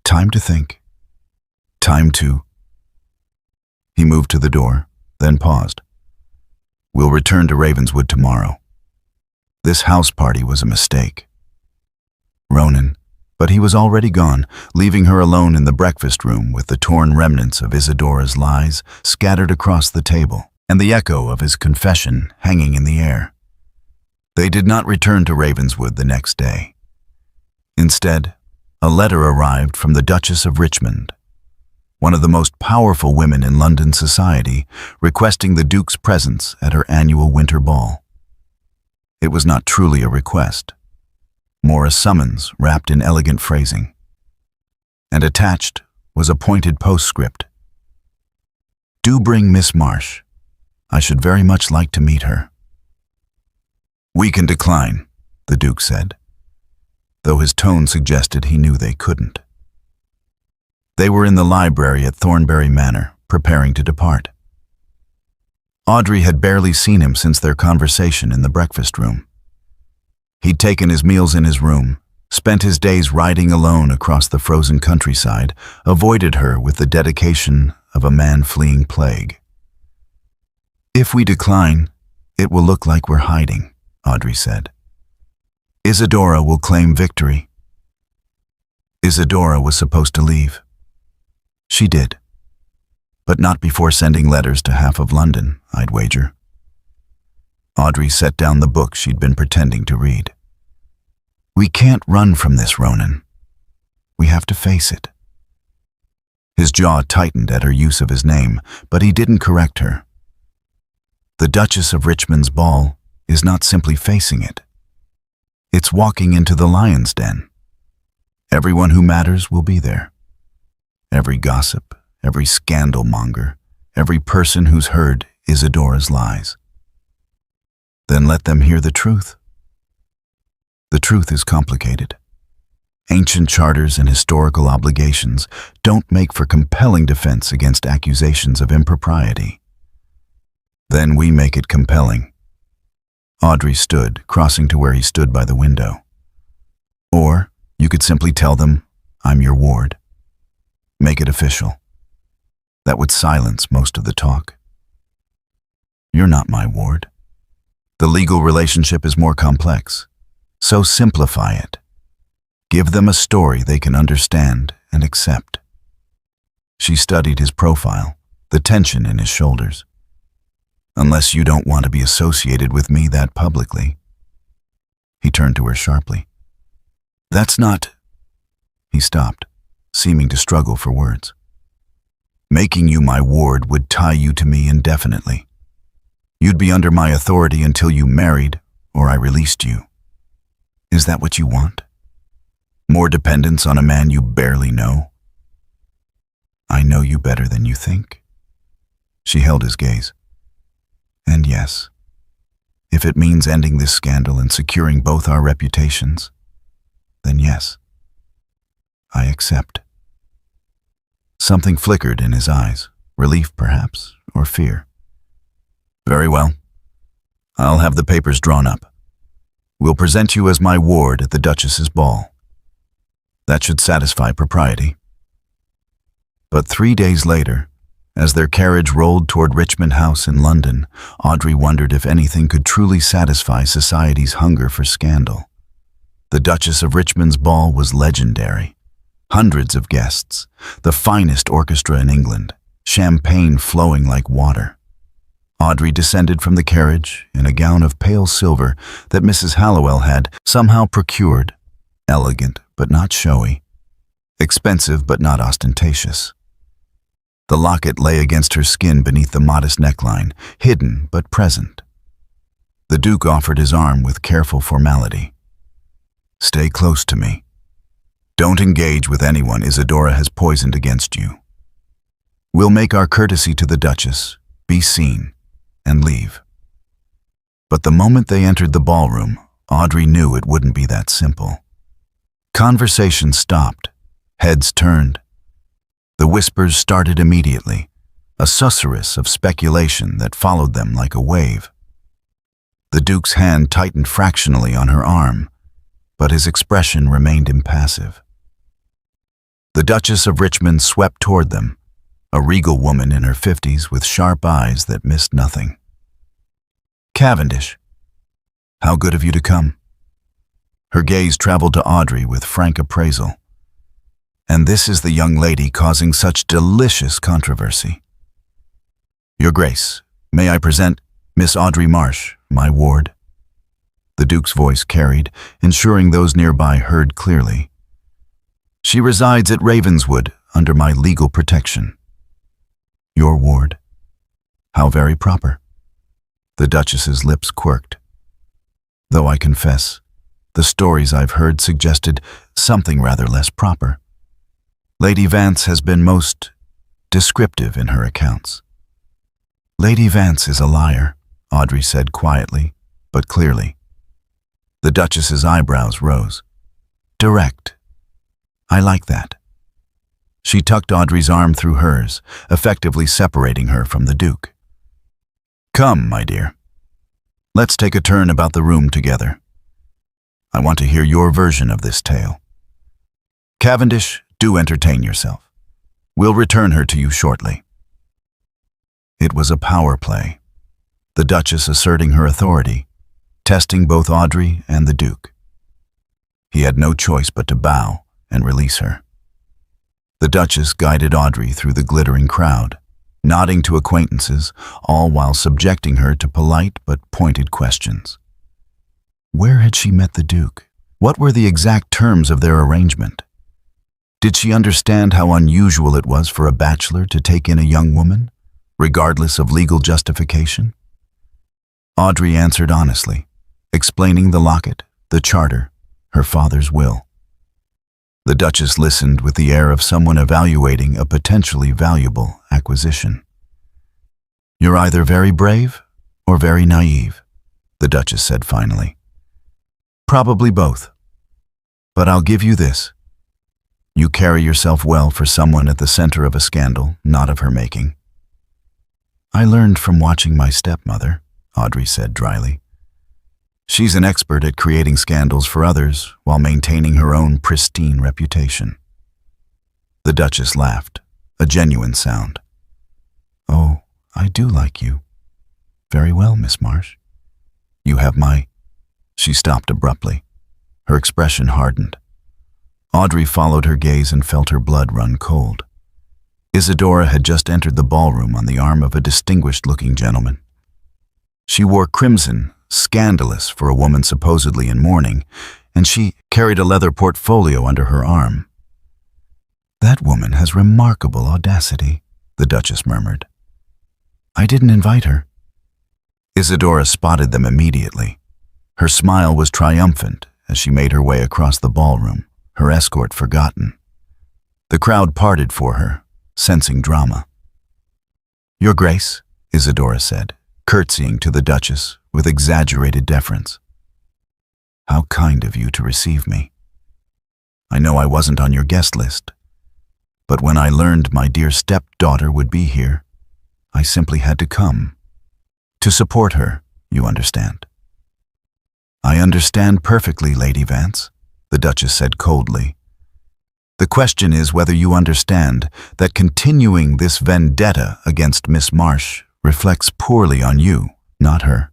S1: Time to think. Time to... He moved to the door, then paused. We'll return to Ravenswood tomorrow. This house party was a mistake. Ronan, but he was already gone, leaving her alone in the breakfast room with the torn remnants of Isadora's lies scattered across the table, and the echo of his confession hanging in the air. They did not return to Ravenswood the next day. Instead, a letter arrived from the Duchess of Richmond, one of the most powerful women in London society, requesting the Duke's presence at her annual winter ball. It was not truly a request, more a summons wrapped in elegant phrasing. And attached was a pointed postscript. Do bring Miss Marsh. I should very much like to meet her. We can decline, the Duke said, though his tone suggested he knew they couldn't. They were in the library at Thornbury Manor, preparing to depart. Audrey had barely seen him since their conversation in the breakfast room. He'd taken his meals in his room, spent his days riding alone across the frozen countryside, avoided her with the dedication of a man fleeing plague. If we decline, it will look like we're hiding, Audrey said. Isadora will claim victory. Isadora was supposed to leave. She did. But not before sending letters to half of London, I'd wager. Audrey set down the book she'd been pretending to read. We can't run from this, Ronan. We have to face it. His jaw tightened at her use of his name, but he didn't correct her. The Duchess of Richmond's ball is not simply facing it. It's walking into the lion's den. Everyone who matters will be there. Every gossip, every scandal monger, every person who's heard Isadora's lies. Then let them hear the truth. The truth is complicated. Ancient charters and historical obligations don't make for compelling defense against accusations of impropriety. Then we make it compelling. Audrey stood, crossing to where he stood by the window. Or you could simply tell them, I'm your ward. Make it official. That would silence most of the talk. You're not my ward. The legal relationship is more complex, so simplify it. Give them a story they can understand and accept. She studied his profile, the tension in his shoulders. Unless you don't want to be associated with me that publicly. He turned to her sharply. That's not... He stopped, seeming to struggle for words. Making you my ward would tie you to me indefinitely. You'd be under my authority until you married or I released you. Is that what you want? More dependence on a man you barely know? I know you better than you think. She held his gaze. And yes, If it means ending this scandal and securing both our reputations, then yes, I accept. Something flickered in his eyes, relief perhaps, or fear. Very well. I'll have the papers drawn up. We'll present you as my ward at the Duchess's ball. That should satisfy propriety. But 3 days later, as their carriage rolled toward Richmond House in London, Audrey wondered if anything could truly satisfy society's hunger for scandal. The Duchess of Richmond's ball was legendary. Hundreds of guests, the finest orchestra in England, champagne flowing like water. Audrey descended from the carriage in a gown of pale silver that Mrs. Hallowell had somehow procured, elegant but not showy, expensive but not ostentatious. The locket lay against her skin beneath the modest neckline, hidden but present. The Duke offered his arm with careful formality. Stay close to me. Don't engage with anyone Isadora has poisoned against you. We'll make our courtesy to the Duchess, be seen, and leave. But the moment they entered the ballroom, Audrey knew it wouldn't be that simple. Conversation stopped, heads turned. The whispers started immediately, a susurrus of speculation that followed them like a wave. The Duke's hand tightened fractionally on her arm, but his expression remained impassive. The Duchess of Richmond swept toward them, a regal woman in her 50s with sharp eyes that missed nothing. Cavendish, how good of you to come. Her gaze traveled to Audrey with frank appraisal. And this is the young lady causing such delicious controversy. Your Grace, may I present Miss Audrey Marsh, my ward? The Duke's voice carried, ensuring those nearby heard clearly. She resides at Ravenswood under my legal protection. Your ward? How very proper. The Duchess's lips quirked. Though I confess, the stories I've heard suggested something rather less proper. Lady Vance has been most descriptive in her accounts. Lady Vance is a liar, Audrey said quietly, but clearly. The Duchess's eyebrows rose. Direct. I like that. She tucked Audrey's arm through hers, effectively separating her from the Duke. Come, my dear. Let's take a turn about the room together. I want to hear your version of this tale. Cavendish, do entertain yourself. We'll return her to you shortly. It was a power play, the Duchess asserting her authority, testing both Audrey and the Duke. He had no choice but to bow and release her. The Duchess guided Audrey through the glittering crowd, nodding to acquaintances, all while subjecting her to polite but pointed questions. Where had she met the Duke? What were the exact terms of their arrangement? Did she understand how unusual it was for a bachelor to take in a young woman, regardless of legal justification? Audrey answered honestly, explaining the locket, the charter, her father's will. The Duchess listened with the air of someone evaluating a potentially valuable acquisition. You're either very brave or very naive, the Duchess said finally. Probably both. But I'll give you this. You carry yourself well for someone at the center of a scandal, not of her making. I learned from watching my stepmother, Audrey said dryly. She's an expert at creating scandals for others while maintaining her own pristine reputation. The Duchess laughed, a genuine sound. Oh, I do like you. Very well, Miss Marsh. You have my... She stopped abruptly. Her expression hardened. Audrey followed her gaze and felt her blood run cold. Isadora had just entered the ballroom on the arm of a distinguished-looking gentleman. She wore crimson, scandalous for a woman supposedly in mourning, and she carried a leather portfolio under her arm. That woman has remarkable audacity, the Duchess murmured. I didn't invite her. Isadora spotted them immediately. Her smile was triumphant as she made her way across the ballroom, her escort forgotten. The crowd parted for her, sensing drama. Your Grace, Isadora said, curtsying to the Duchess with exaggerated deference. "How kind of you to receive me. I know I wasn't on your guest list, but when I learned my dear stepdaughter would be here, I simply had to come. To support her, you understand." "I understand perfectly, Lady Vance," the Duchess said coldly. "The question is whether you understand that continuing this vendetta against Miss Marsh reflects poorly on you, not her."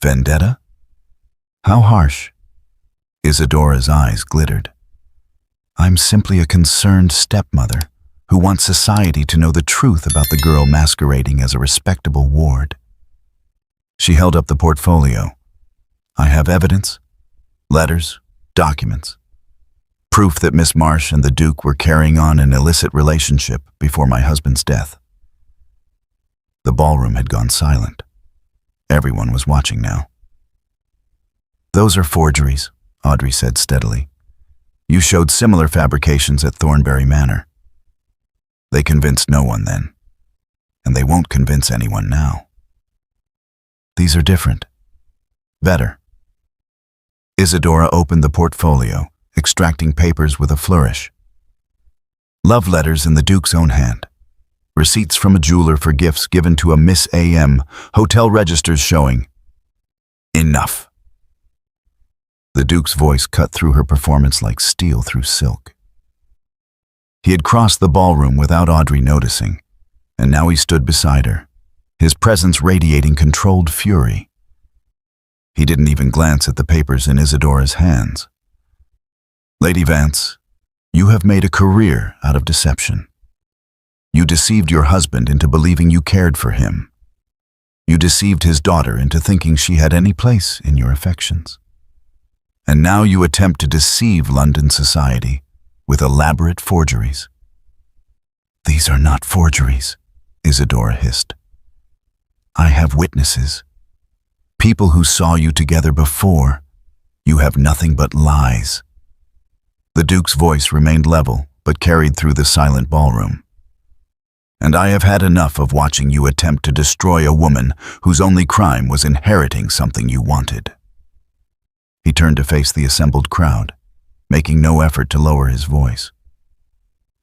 S1: "Vendetta? How harsh." Isadora's eyes glittered. "I'm simply a concerned stepmother who wants society to know the truth about the girl masquerading as a respectable ward." She held up the portfolio. "I have evidence, letters, documents, proof that Miss Marsh and the Duke were carrying on an illicit relationship before my husband's death." The ballroom had gone silent. Everyone was watching now. "Those are forgeries," Audrey said steadily. "You showed similar fabrications at Thornbury Manor. They convinced no one then, and they won't convince anyone now. These are different. Better." Isadora opened the portfolio, extracting papers with a flourish. "Love letters in the Duke's own hand. Receipts from a jeweler for gifts given to a Miss A.M. Hotel registers showing..." "Enough." The Duke's voice cut through her performance like steel through silk. He had crossed the ballroom without Audrey noticing, and now he stood beside her, his presence radiating controlled fury. He didn't even glance at the papers in Isadora's hands. "Lady Vance, you have made a career out of deception. You deceived your husband into believing you cared for him. You deceived his daughter into thinking she had any place in your affections. And now you attempt to deceive London society with elaborate forgeries." "These are not forgeries," Isadora hissed. "I have witnesses. People who saw you together before. You have nothing but lies." The Duke's voice remained level, but carried through the silent ballroom. "And I have had enough of watching you attempt to destroy a woman whose only crime was inheriting something you wanted." He turned to face the assembled crowd, making no effort to lower his voice.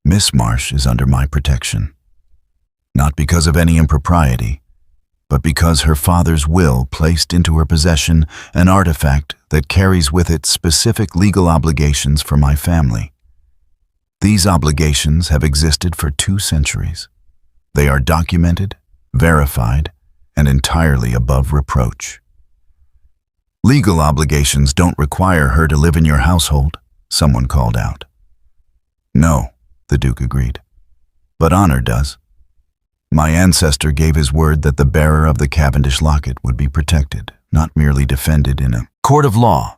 S1: "Miss Marsh is under my protection, not because of any impropriety, but because her father's will placed into her possession an artifact that carries with it specific legal obligations for my family. These obligations have existed for 2 centuries. They are documented, verified, and entirely above reproach. Legal obligations don't require her to live in your household," someone called out. "No," the Duke agreed, "but honor does. My ancestor gave his word that the bearer of the Cavendish locket would be protected, not merely defended in a court of law,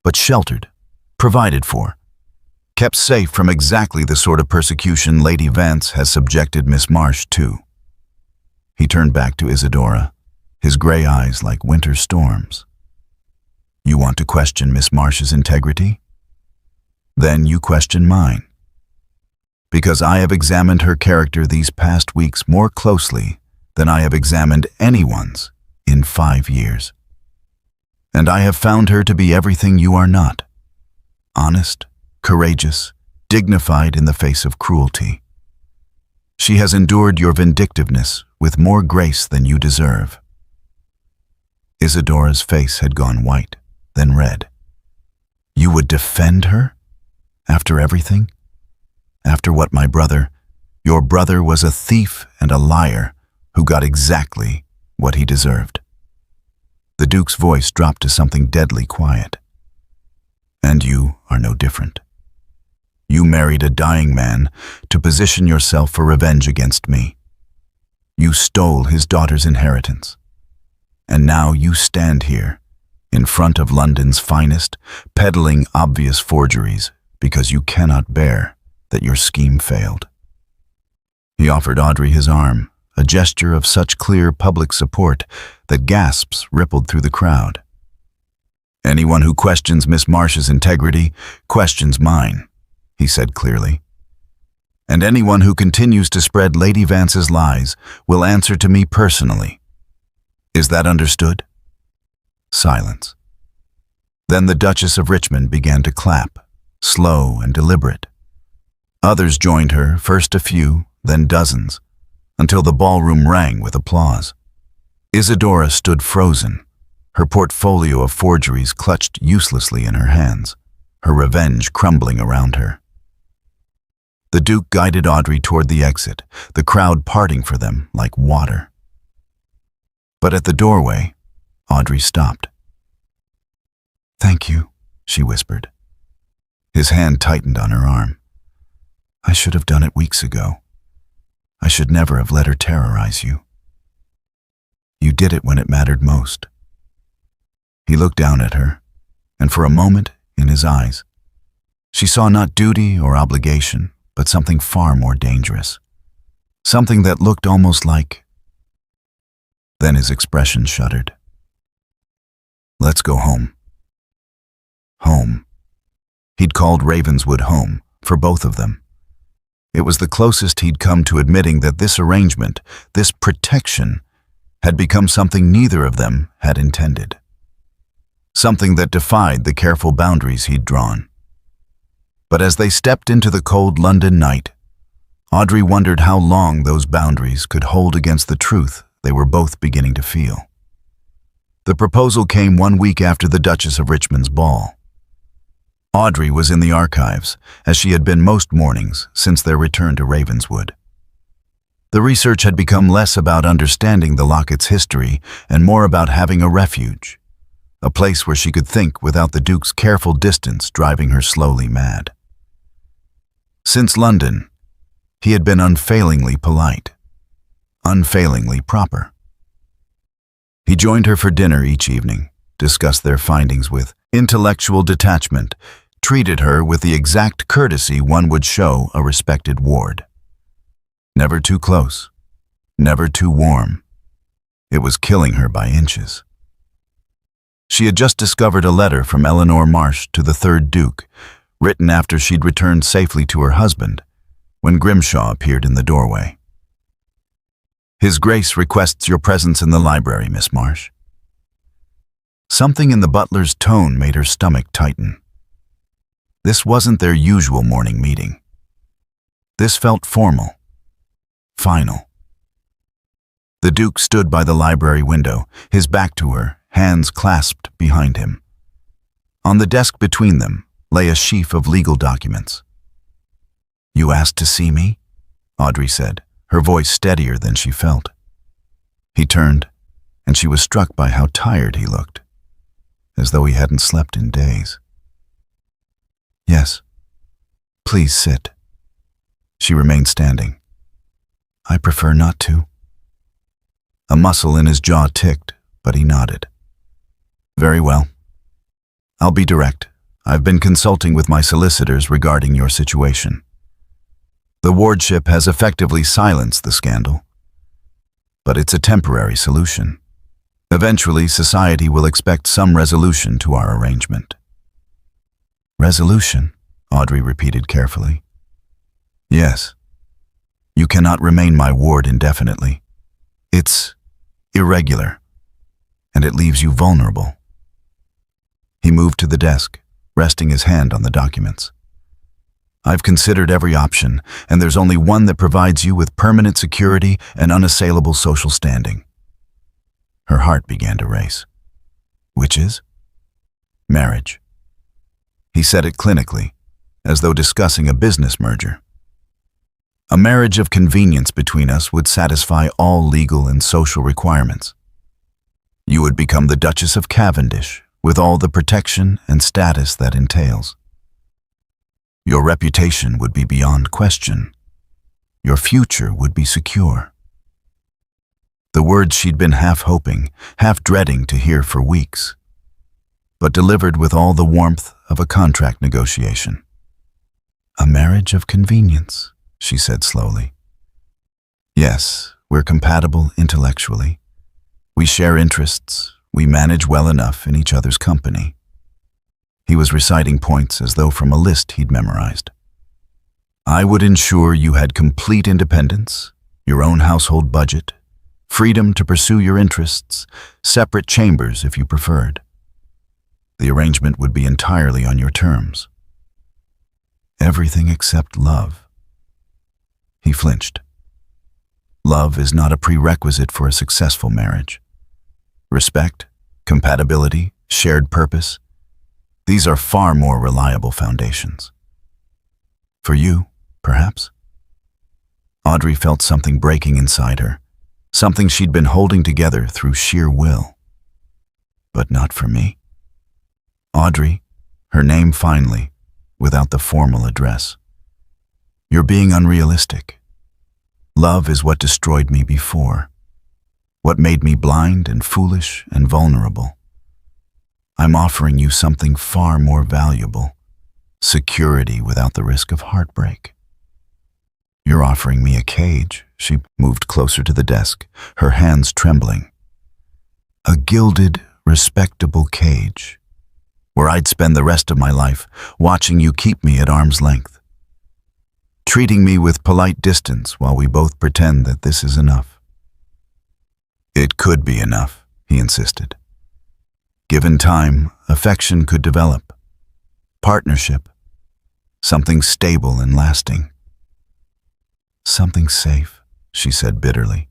S1: but sheltered, provided for, kept safe from exactly the sort of persecution Lady Vance has subjected Miss Marsh to." He turned back to Isadora, his gray eyes like winter storms. "You want to question Miss Marsh's integrity? Then you question mine. Because I have examined her character these past weeks more closely than I have examined anyone's in 5 years. And I have found her to be everything you are not. Honest, courageous, dignified in the face of cruelty. She has endured your vindictiveness with more grace than you deserve." Isadora's face had gone white, then red. "You would defend her? After everything? After what your brother was a thief and a liar who got exactly what he deserved." The Duke's voice dropped to something deadly quiet. "And you are no different. You married a dying man to position yourself for revenge against me. You stole his daughter's inheritance. And now you stand here, in front of London's finest, peddling obvious forgeries because you cannot bear that your scheme failed." He offered Audrey his arm, a gesture of such clear public support that gasps rippled through the crowd. "Anyone who questions Miss Marsh's integrity questions mine," he said clearly. "And anyone who continues to spread Lady Vance's lies will answer to me personally. Is that understood?" Silence. Then the Duchess of Richmond began to clap, slow and deliberate. Others joined her, first a few, then dozens, until the ballroom rang with applause. Isadora stood frozen, her portfolio of forgeries clutched uselessly in her hands, her revenge crumbling around her. The Duke guided Audrey toward the exit, the crowd parting for them like water. But at the doorway, Audrey stopped. "Thank you," she whispered. His hand tightened on her arm. "I should have done it weeks ago. I should never have let her terrorize you. You did it when it mattered most." He looked down at her, and for a moment, in his eyes, she saw not duty or obligation, but something far more dangerous. Something that looked almost like... Then his expression shuddered. "Let's go home." Home. He'd called Ravenswood home, for both of them. It was the closest he'd come to admitting that this arrangement, this protection, had become something neither of them had intended. Something that defied the careful boundaries he'd drawn. But as they stepped into the cold London night, Audrey wondered how long those boundaries could hold against the truth they were both beginning to feel. The proposal came 1 week after the Duchess of Richmond's ball. Audrey was in the archives, as she had been most mornings since their return to Ravenswood. The research had become less about understanding the locket's history and more about having a refuge, a place where she could think without the Duke's careful distance driving her slowly mad. Since London, he had been unfailingly polite, unfailingly proper. He joined her for dinner each evening, discussed their findings with intellectual detachment, treated her with the exact courtesy one would show a respected ward. Never too close, never too warm. It was killing her by inches. She had just discovered a letter from Eleanor Marsh to the third Duke, written after she'd returned safely to her husband, when Grimshaw appeared in the doorway. "His Grace requests your presence in the library, Miss Marsh." Something in the butler's tone made her stomach tighten. This wasn't their usual morning meeting. This felt formal, final. The Duke stood by the library window, his back to her, hands clasped behind him. On the desk between them lay a sheaf of legal documents. "You asked to see me?" Audrey said, her voice steadier than she felt. He turned, and she was struck by how tired he looked, as though he hadn't slept in days. "Yes. Please sit." She remained standing. "I prefer not to." A muscle in his jaw ticked, but he nodded. "Very well. I'll be direct. I've been consulting with my solicitors regarding your situation. The wardship has effectively silenced the scandal, but it's a temporary solution. Eventually, society will expect some resolution to our arrangement." "Resolution?" Audrey repeated carefully. "Yes. You cannot remain my ward indefinitely. It's irregular, and it leaves you vulnerable." He moved to the desk, resting his hand on the documents. "I've considered every option, and there's only one that provides you with permanent security and unassailable social standing." Her heart began to race. "Which is?" "Marriage." He said it clinically, as though discussing a business merger. "A marriage of convenience between us would satisfy all legal and social requirements. You would become the Duchess of Cavendish, with all the protection and status that entails. Your reputation would be beyond question. Your future would be secure." The words she'd been half hoping, half dreading to hear for weeks, but delivered with all the warmth of a contract negotiation. "A marriage of convenience," she said slowly. "Yes, we're compatible intellectually. We share interests. We manage well enough in each other's company." He was reciting points as though from a list he'd memorized. "I would ensure you had complete independence, your own household budget, freedom to pursue your interests, separate chambers if you preferred. The arrangement would be entirely on your terms. Everything except love. He flinched. Love is not a prerequisite for a successful marriage. Respect, compatibility, shared purpose, these are far more reliable foundations. For you, perhaps? Audrey felt something breaking inside her, something she'd been holding together through sheer will. But not for me. Audrey, her name finally, without the formal address. You're being unrealistic. Love is what destroyed me before, what made me blind and foolish and vulnerable. I'm offering you something far more valuable, security without the risk of heartbreak. You're offering me a cage. She moved closer to the desk, her hands trembling. A gilded, respectable cage, where I'd spend the rest of my life watching you keep me at arm's length, treating me with polite distance while we both pretend that this is enough. It could be enough, he insisted. Given time, affection could develop. Partnership. Something stable and lasting. Something safe, she said bitterly.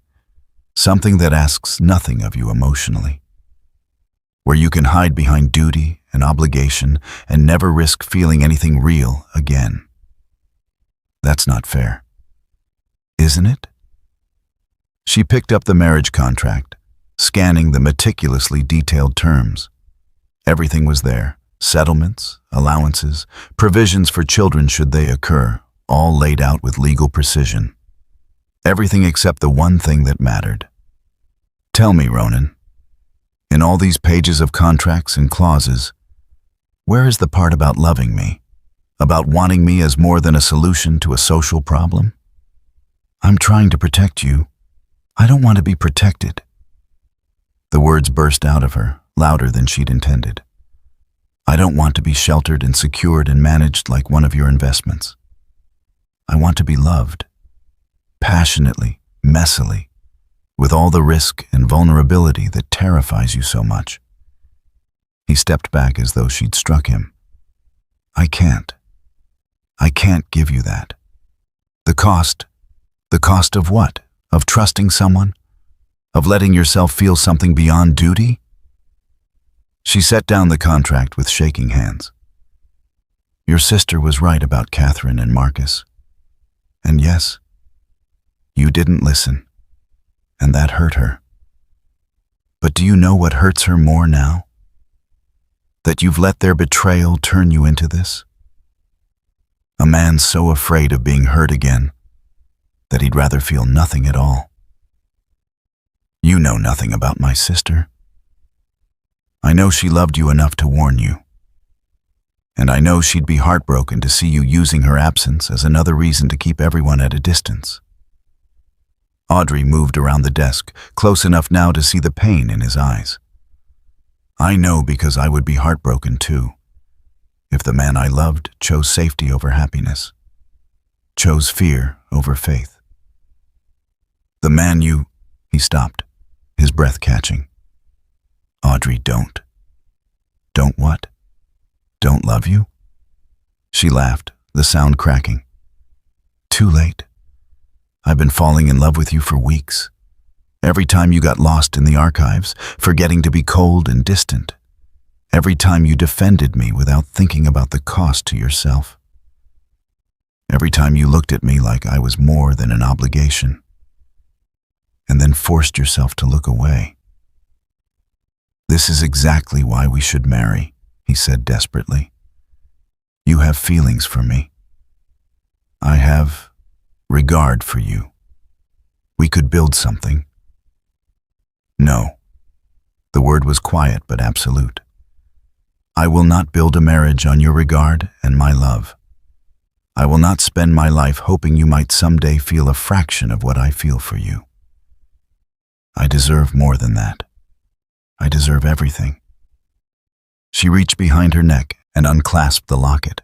S1: Something that asks nothing of you emotionally. Where you can hide behind duty and obligation and never risk feeling anything real again. That's not fair. Isn't it? She picked up the marriage contract, scanning the meticulously detailed terms. Everything was there. Settlements, allowances, provisions for children should they occur, all laid out with legal precision. Everything except the one thing that mattered. Tell me, Ronan, in all these pages of contracts and clauses, where is the part about loving me, about wanting me as more than a solution to a social problem? I'm trying to protect you. I don't want to be protected. The words burst out of her, louder than she'd intended. I don't want to be sheltered and secured and managed like one of your investments. I want to be loved, passionately, messily, with all the risk and vulnerability that terrifies you so much. He stepped back as though she'd struck him. I can't give you that. The cost of what? Of trusting someone? Of letting yourself feel something beyond duty? She set down the contract with shaking hands. Your sister was right about Catherine and Marcus. And yes, you didn't listen, and that hurt her. But do you know what hurts her more now? That you've let their betrayal turn you into this? A man so afraid of being hurt again that he'd rather feel nothing at all. You know nothing about my sister. I know she loved you enough to warn you. And I know she'd be heartbroken to see you using her absence as another reason to keep everyone at a distance. Audrey moved around the desk, close enough now to see the pain in his eyes. I know because I would be heartbroken too, if the man I loved chose safety over happiness, chose fear over faith. The man you... He stopped, his breath catching. Audrey, don't. Don't what? Don't love you? She laughed, the sound cracking. Too late. I've been falling in love with you for weeks. Every time you got lost in the archives, forgetting to be cold and distant. Every time you defended me without thinking about the cost to yourself. Every time you looked at me like I was more than an obligation. And then forced yourself to look away. This is exactly why we should marry, he said desperately. You have feelings for me. I have regard for you. We could build something. No. The word was quiet but absolute. I will not build a marriage on your regard and my love. I will not spend my life hoping you might someday feel a fraction of what I feel for you. I deserve more than that. I deserve everything. She reached behind her neck and unclasped the locket.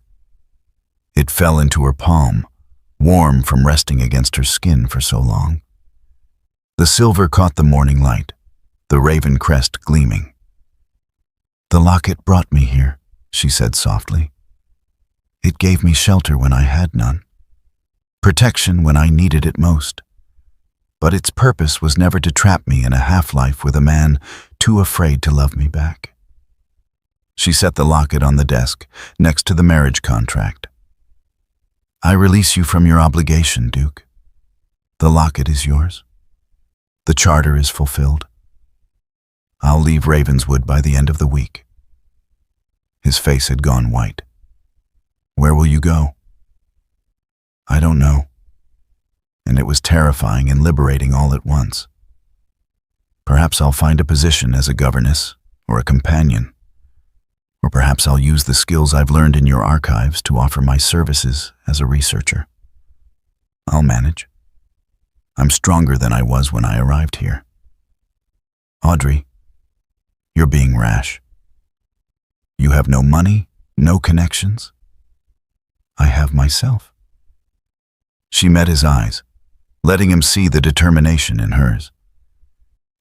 S1: It fell into her palm, warm from resting against her skin for so long. The silver caught the morning light, the raven crest gleaming. "The locket brought me here," she said softly. "It gave me shelter when I had none, protection when I needed it most. But its purpose was never to trap me in a half-life with a man too afraid to love me back." She set the locket on the desk, next to the marriage contract. "I release you from your obligation, Duke. The locket is yours. The charter is fulfilled. I'll leave Ravenswood by the end of the week." His face had gone white. "Where will you go?" "I don't know." And it was terrifying and liberating all at once. "Perhaps I'll find a position as a governess or a companion. Or perhaps I'll use the skills I've learned in your archives to offer my services as a researcher. I'll manage. I'm stronger than I was when I arrived here." "Audrey, you're being rash. You have no money, no connections." "I have myself." She met his eyes, letting him see the determination in hers.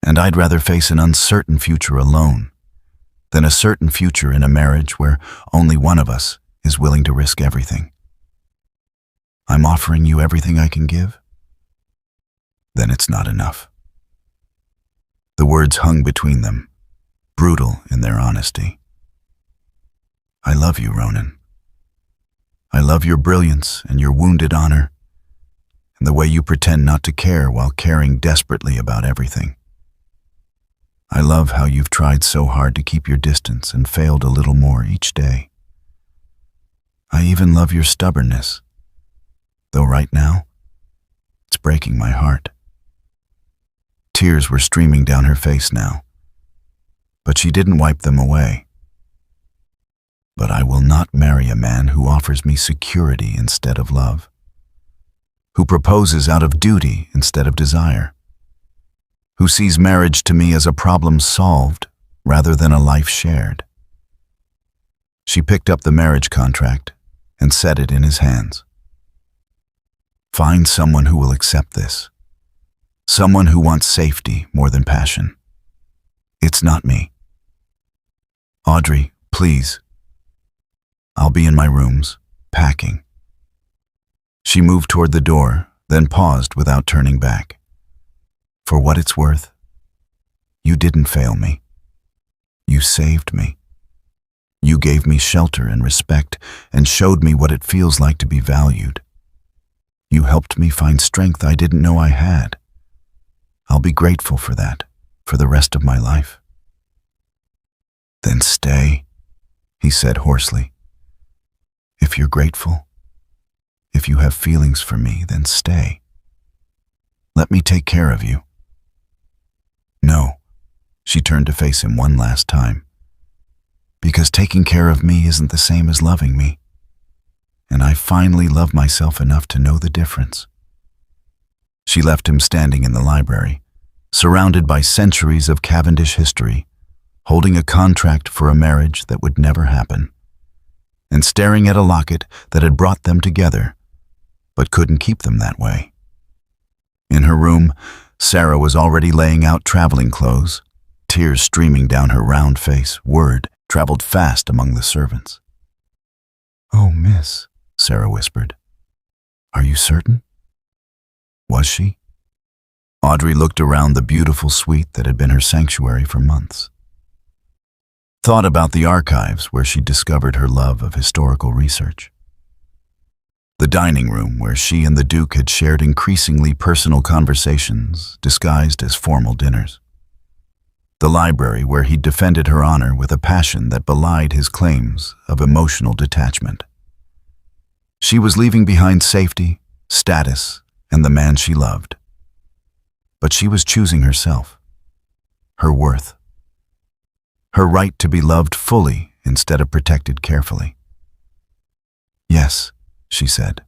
S1: "And I'd rather face an uncertain future alone than a certain future in a marriage where only one of us is willing to risk everything. I'm offering you everything I can give. Then it's not enough." The words hung between them, brutal in their honesty. "I love you, Ronan. I love your brilliance and your wounded honor, and the way you pretend not to care while caring desperately about everything. I love how you've tried so hard to keep your distance and failed a little more each day. I even love your stubbornness, though right now, it's breaking my heart." Tears were streaming down her face now, but she didn't wipe them away. "But I will not marry a man who offers me security instead of love, who proposes out of duty instead of desire, who sees marriage to me as a problem solved rather than a life shared." She picked up the marriage contract and set it in his hands. "Find someone who will accept this. Someone who wants safety more than passion. It's not me. Audrey, please. I'll be in my rooms, packing." She moved toward the door, then paused without turning back. "For what it's worth, you didn't fail me. You saved me. You gave me shelter and respect and showed me what it feels like to be valued. You helped me find strength I didn't know I had. I'll be grateful for that, for the rest of my life." "Then stay," he said hoarsely. "If you're grateful, if you have feelings for me, then stay. Let me take care of you." "No," she turned to face him one last time. "Because taking care of me isn't the same as loving me. And I finally love myself enough to know the difference." She left him standing in the library, surrounded by centuries of Cavendish history, holding a contract for a marriage that would never happen, and staring at a locket that had brought them together, but couldn't keep them that way. In her room, Sarah was already laying out traveling clothes, tears streaming down her round face. Word traveled fast among the servants. "Oh, miss," Sarah whispered. "Are you certain?" Was she? Audrey looked around the beautiful suite that had been her sanctuary for months. Thought about the archives where she discovered her love of historical research. The dining room where she and the Duke had shared increasingly personal conversations disguised as formal dinners. The library where he defended her honor with a passion that belied his claims of emotional detachment. She was leaving behind safety, status, and the man she loved. But she was choosing herself, her worth, her right to be loved fully instead of protected carefully. "Yes," she said,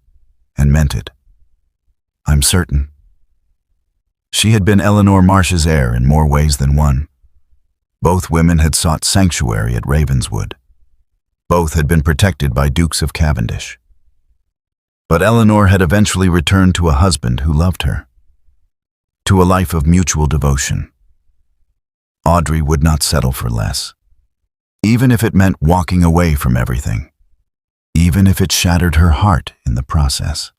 S1: and meant it. "I'm certain." She had been Eleanor Marsh's heir in more ways than one. Both women had sought sanctuary at Ravenswood. Both had been protected by Dukes of Cavendish. But Eleanor had eventually returned to a husband who loved her, to a life of mutual devotion. Audrey would not settle for less, even if it meant walking away from everything, even if it shattered her heart in the process.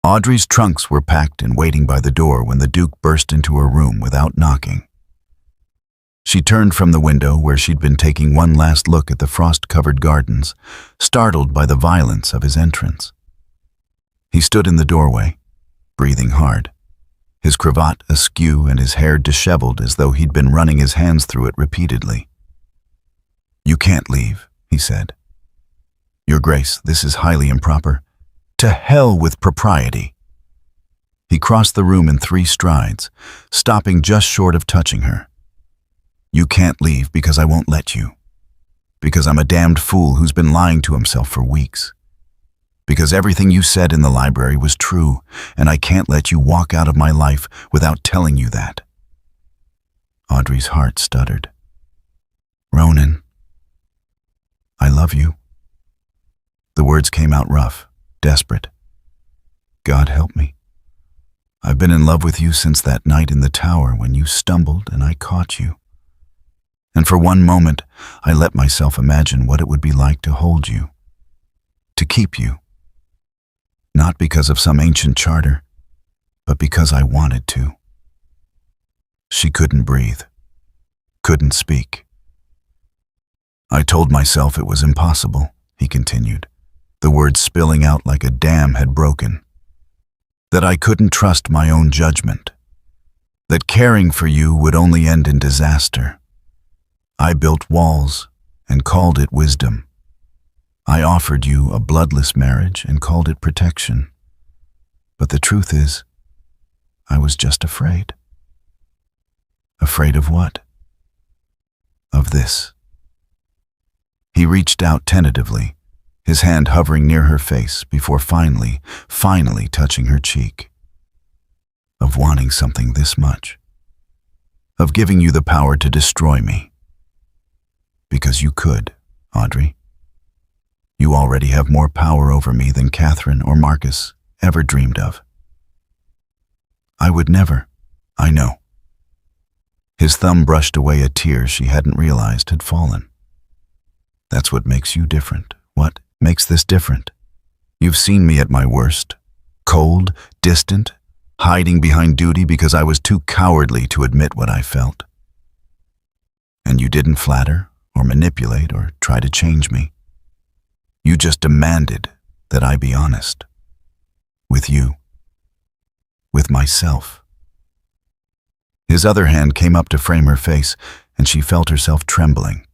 S1: Audrey's trunks were packed and waiting by the door when the Duke burst into her room without knocking. She turned from the window where she'd been taking one last look at the frost-covered gardens, startled by the violence of his entrance. He stood in the doorway, breathing hard, his cravat askew and his hair disheveled as though he'd been running his hands through it repeatedly. "You can't leave," he said. "Your Grace, this is highly improper. To hell with propriety." He crossed the room in 3 strides, stopping just short of touching her. "You can't leave because I won't let you. Because I'm a damned fool who's been lying to himself for weeks. Because everything you said in the library was true, and I can't let you walk out of my life without telling you that." Audrey's heart stuttered. "Ronan, I love you." The words came out rough, desperate. "God help me. I've been in love with you since that night in the tower when you stumbled and I caught you. And for one moment, I let myself imagine what it would be like to hold you, to keep you. Not because of some ancient charter, but because I wanted to." She couldn't breathe, couldn't speak. "I told myself it was impossible," he continued, the words spilling out like a dam had broken. "That I couldn't trust my own judgment. That caring for you would only end in disaster. I built walls and called it wisdom. I offered you a bloodless marriage and called it protection. But the truth is, I was just afraid." "Afraid of what?" "Of this." He reached out tentatively, his hand hovering near her face before finally touching her cheek. "Of wanting something this much. Of giving you the power to destroy me. Because you could, Audrey. You already have more power over me than Catherine or Marcus ever dreamed of." "I would never." "I know." His thumb brushed away a tear she hadn't realized had fallen. "That's what makes you different. What makes this different? You've seen me at my worst. Cold, distant, hiding behind duty because I was too cowardly to admit what I felt. And you didn't flatter or manipulate or try to change me. You just demanded that I be honest. With you. With myself." His other hand came up to frame her face, and she felt herself trembling.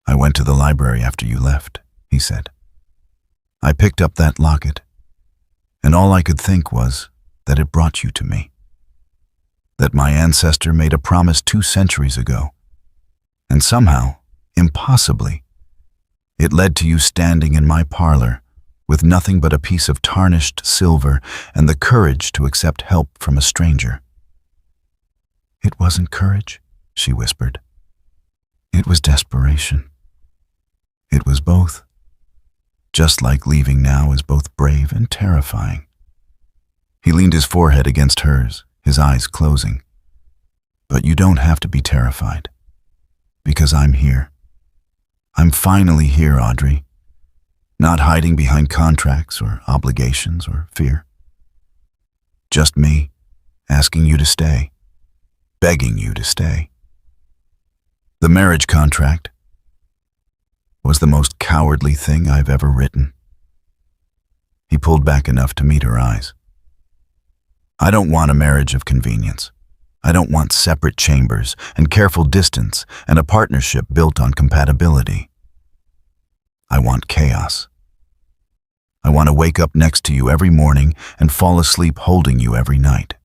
S1: "I went to the library after you left," he said. "I picked up that locket, and all I could think was that it brought you to me. That my ancestor made a promise 2 centuries ago, and somehow, impossibly, it led to you standing in my parlor with nothing but a piece of tarnished silver and the courage to accept help from a stranger." "It wasn't courage," she whispered. "It was desperation. It was both. Just like leaving now is both brave and terrifying." He leaned his forehead against hers, his eyes closing. "But you don't have to be terrified. Because I'm here. I'm finally here, Audrey. Not hiding behind contracts or obligations or fear. Just me, asking you to stay. Begging you to stay. The marriage contract was the most cowardly thing I've ever written." He pulled back enough to meet her eyes. "I don't want a marriage of convenience. I don't want separate chambers and careful distance and a partnership built on compatibility. I want chaos. I want to wake up next to you every morning and fall asleep holding you every night.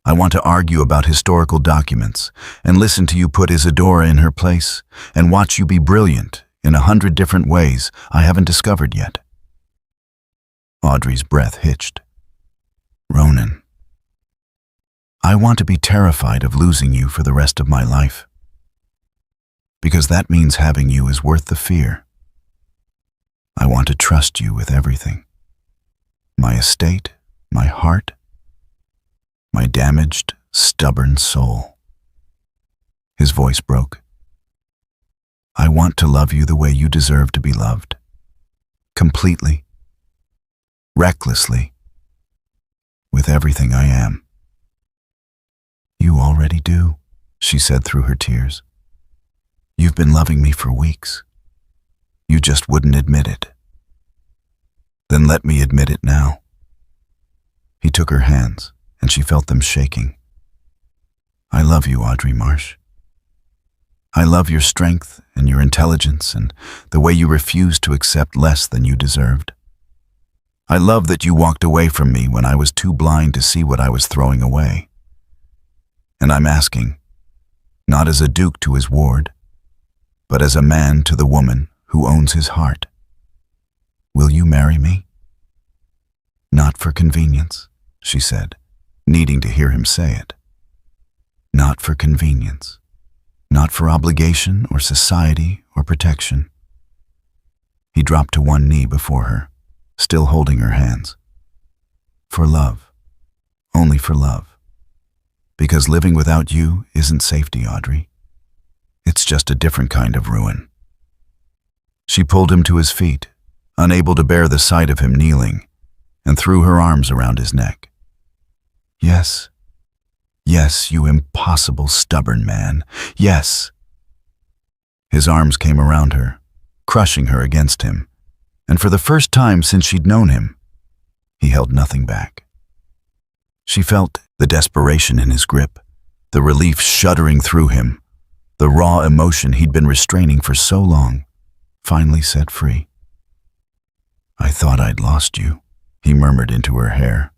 S1: I want to argue about historical documents and listen to you put Isadora in her place and watch you be brilliant in 100 different ways I haven't discovered yet." Audrey's breath hitched. "Ronan, I want to be terrified of losing you for the rest of my life. Because that means having you is worth the fear. I want to trust you with everything. My estate, my heart, My damaged, stubborn soul. His voice broke. I want to love you the way you deserve to be loved. Completely. Recklessly. With everything I am. You already do, she said through her tears. You've been loving me for weeks. You just wouldn't admit it. Then let me admit it now. He took her hands, and she felt them shaking. I love you, Audrey Marsh. I love your strength and your intelligence and the way you refused to accept less than you deserved. I love that you walked away from me when I was too blind to see what I was throwing away. And I'm asking, not as a duke to his ward, but as a man to the woman who owns his heart. Will you marry me? Not for convenience, she said, needing to hear him say it. Not for convenience. Not for obligation or society or protection. He dropped to one knee before her, still holding her hands. For love. Only for love. Because living without you isn't safety, Audrey. It's just a different kind of ruin. She pulled him to his feet, unable to bear the sight of him kneeling, and threw her arms around his neck. Yes. Yes, you impossible, stubborn man. Yes. His arms came around her, crushing her against him, and for the first time since she'd known him, he held nothing back. She felt the desperation in his grip, the relief shuddering through him, the raw emotion he'd been restraining for so long, finally set free. I thought I'd lost you, he murmured into her hair.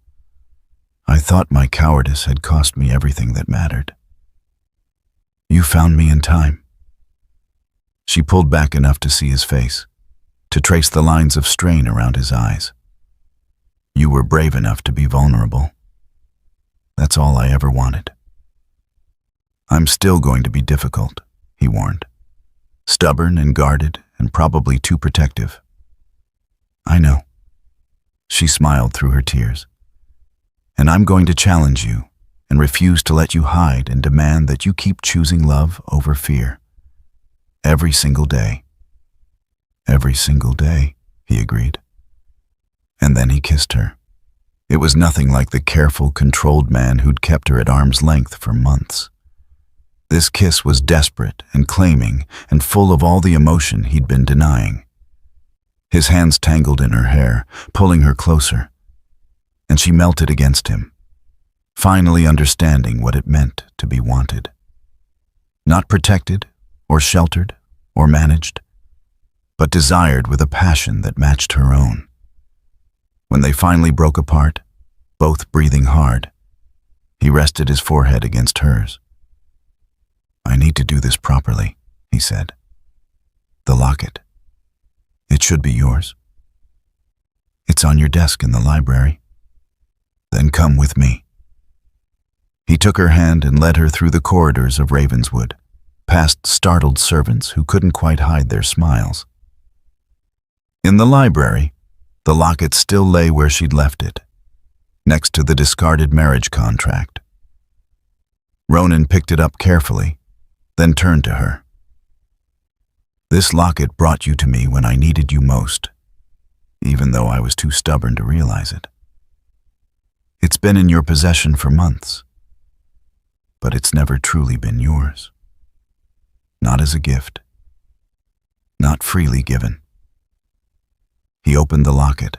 S1: I thought my cowardice had cost me everything that mattered. You found me in time. She pulled back enough to see his face, to trace the lines of strain around his eyes. You were brave enough to be vulnerable. That's all I ever wanted. I'm still going to be difficult, he warned. Stubborn and guarded and probably too protective. I know. She smiled through her tears. And I'm going to challenge you and refuse to let you hide and demand that you keep choosing love over fear. Every single day. Every single day, he agreed. And then he kissed her. It was nothing like the careful, controlled man who'd kept her at arm's length for months. This kiss was desperate and claiming and full of all the emotion he'd been denying. His hands tangled in her hair, pulling her closer, and she melted against him, finally understanding what it meant to be wanted. Not protected, or sheltered, or managed, but desired with a passion that matched her own. When they finally broke apart, both breathing hard, he rested his forehead against hers. I need to do this properly, he said. The locket. It should be yours. It's on your desk in the library. Then come with me. He took her hand and led her through the corridors of Ravenswood, past startled servants who couldn't quite hide their smiles. In the library, the locket still lay where she'd left it, next to the discarded marriage contract. Ronan picked it up carefully, then turned to her. This locket brought you to me when I needed you most, even though I was too stubborn to realize it. It's been in your possession for months, but it's never truly been yours. Not as a gift. Not freely given. He opened the locket,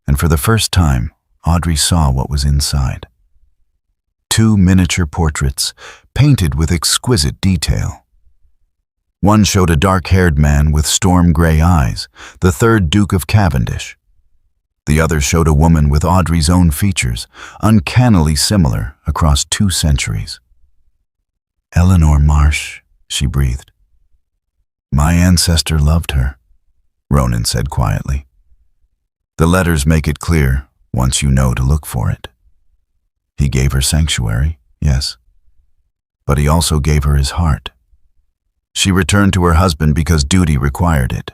S1: and for the first time, Audrey saw what was inside. 2 miniature portraits, painted with exquisite detail. One showed a dark-haired man with storm-gray eyes, the 3rd Duke of Cavendish. The other showed a woman with Audrey's own features, uncannily similar across 2 centuries. Eleanor Marsh, she breathed. My ancestor loved her, Ronan said quietly. The letters make it clear, once you know to look for it. He gave her sanctuary, yes, but he also gave her his heart. She returned to her husband because duty required it,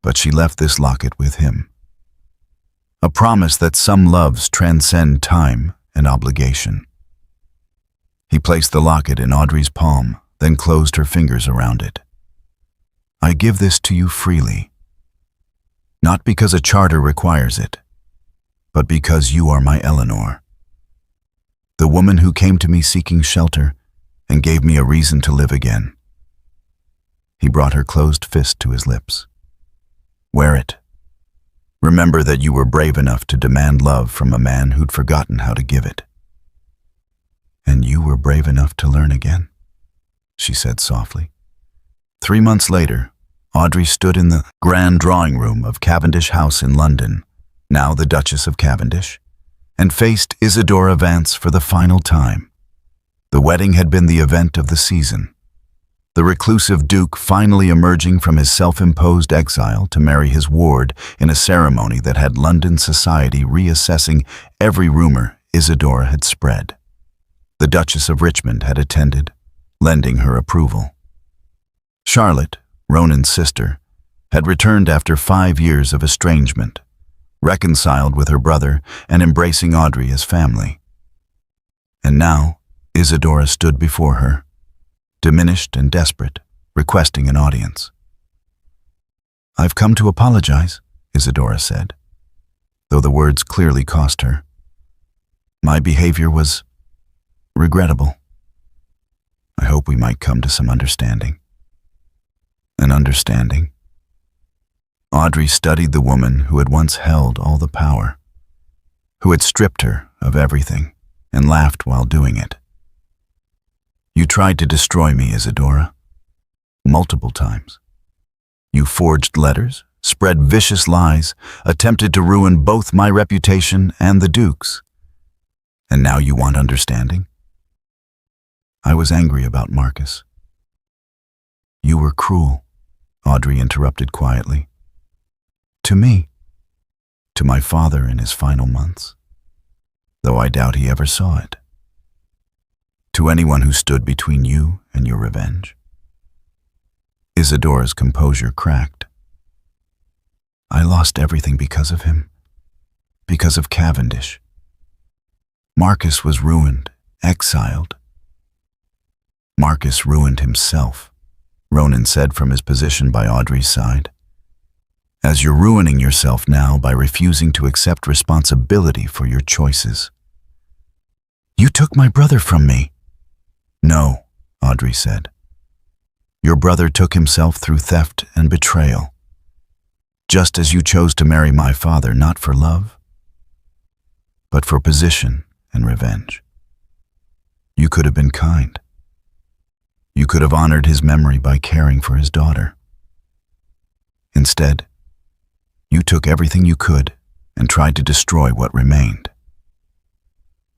S1: but she left this locket with him. A promise that some loves transcend time and obligation. He placed the locket in Audrey's palm, then closed her fingers around it. I give this to you freely, not because a charter requires it, but because you are my Eleanor, the woman who came to me seeking shelter and gave me a reason to live again. He brought her closed fist to his lips. Wear it. Remember that you were brave enough to demand love from a man who'd forgotten how to give it. And you were brave enough to learn again, she said softly. 3 months later, Audrey stood in the grand drawing room of Cavendish House in London, now the Duchess of Cavendish, and faced Isadora Vance for the final time. The wedding had been the event of the season. The reclusive Duke finally emerging from his self-imposed exile to marry his ward in a ceremony that had London society reassessing every rumor Isadora had spread. The Duchess of Richmond had attended, lending her approval. Charlotte, Ronan's sister, had returned after 5 years of estrangement, reconciled with her brother and embracing Audrey as family. And now, Isadora stood before her, diminished and desperate, requesting an audience. I've come to apologize, Isadora said, though the words clearly cost her. My behavior was regrettable. I hope we might come to some understanding. An understanding. Audrey studied the woman who had once held all the power, who had stripped her of everything and laughed while doing it. You tried to destroy me, Isadora, multiple times. You forged letters, spread vicious lies, attempted to ruin both my reputation and the Duke's. And now you want understanding? I was angry about Marcus. You were cruel, Audrey interrupted quietly. To me, to my father in his final months, though I doubt he ever saw it. To anyone who stood between you and your revenge. Isadora's composure cracked. I lost everything because of him, because of Cavendish. Marcus was ruined, exiled. Marcus ruined himself, Ronan said from his position by Audrey's side. As you're ruining yourself now by refusing to accept responsibility for your choices. You took my brother from me. No, Audrey said. Your brother took himself through theft and betrayal, just as you chose to marry my father not for love, but for position and revenge. You could have been kind. You could have honored his memory by caring for his daughter. Instead, you took everything you could and tried to destroy what remained.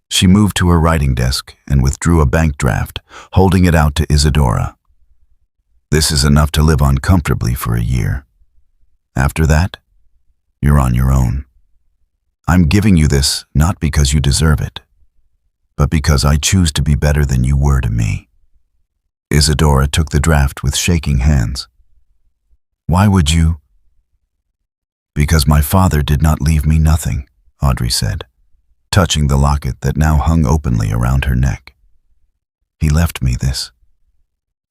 S1: She moved to her writing desk and withdrew a bank draft, holding it out to Isadora. This is enough to live on comfortably for a year. After that, you're on your own. I'm giving you this not because you deserve it, but because I choose to be better than you were to me. Isadora took the draft with shaking hands. Why would you? Because my father did not leave me nothing, Audrey said, touching the locket that now hung openly around her neck. He left me this.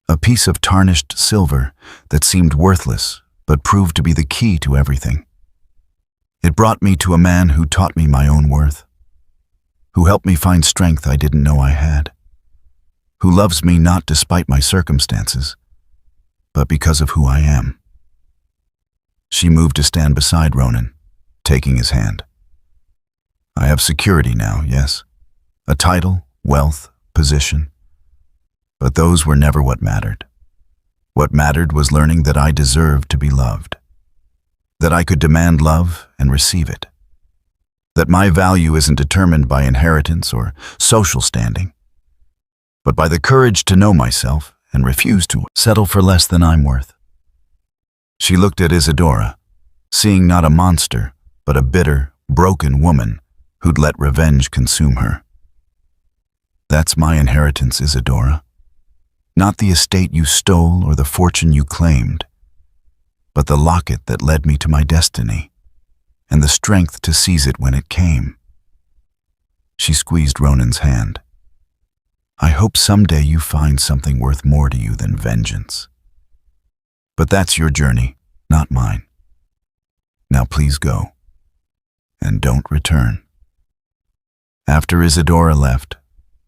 S1: A piece of tarnished silver that seemed worthless but proved to be the key to everything. It brought me to a man who taught me my own worth, who helped me find strength I didn't know I had, who loves me not despite my circumstances, but because of who I am. She moved to stand beside Ronan, taking his hand. I have security now, yes. A title, wealth, position. But those were never what mattered. What mattered was learning that I deserved to be loved. That I could demand love and receive it. That my value isn't determined by inheritance or social standing, but by the courage to know myself and refuse to settle for less than I'm worth. She looked at Isadora, seeing not a monster, but a bitter, broken woman who'd let revenge consume her. That's my inheritance, Isadora. Not the estate you stole or the fortune you claimed, but the locket that led me to my destiny, and the strength to seize it when it came. She squeezed Ronan's hand. I hope someday you find something worth more to you than vengeance. But that's your journey, not mine. Now please go. And don't return. After Isadora left,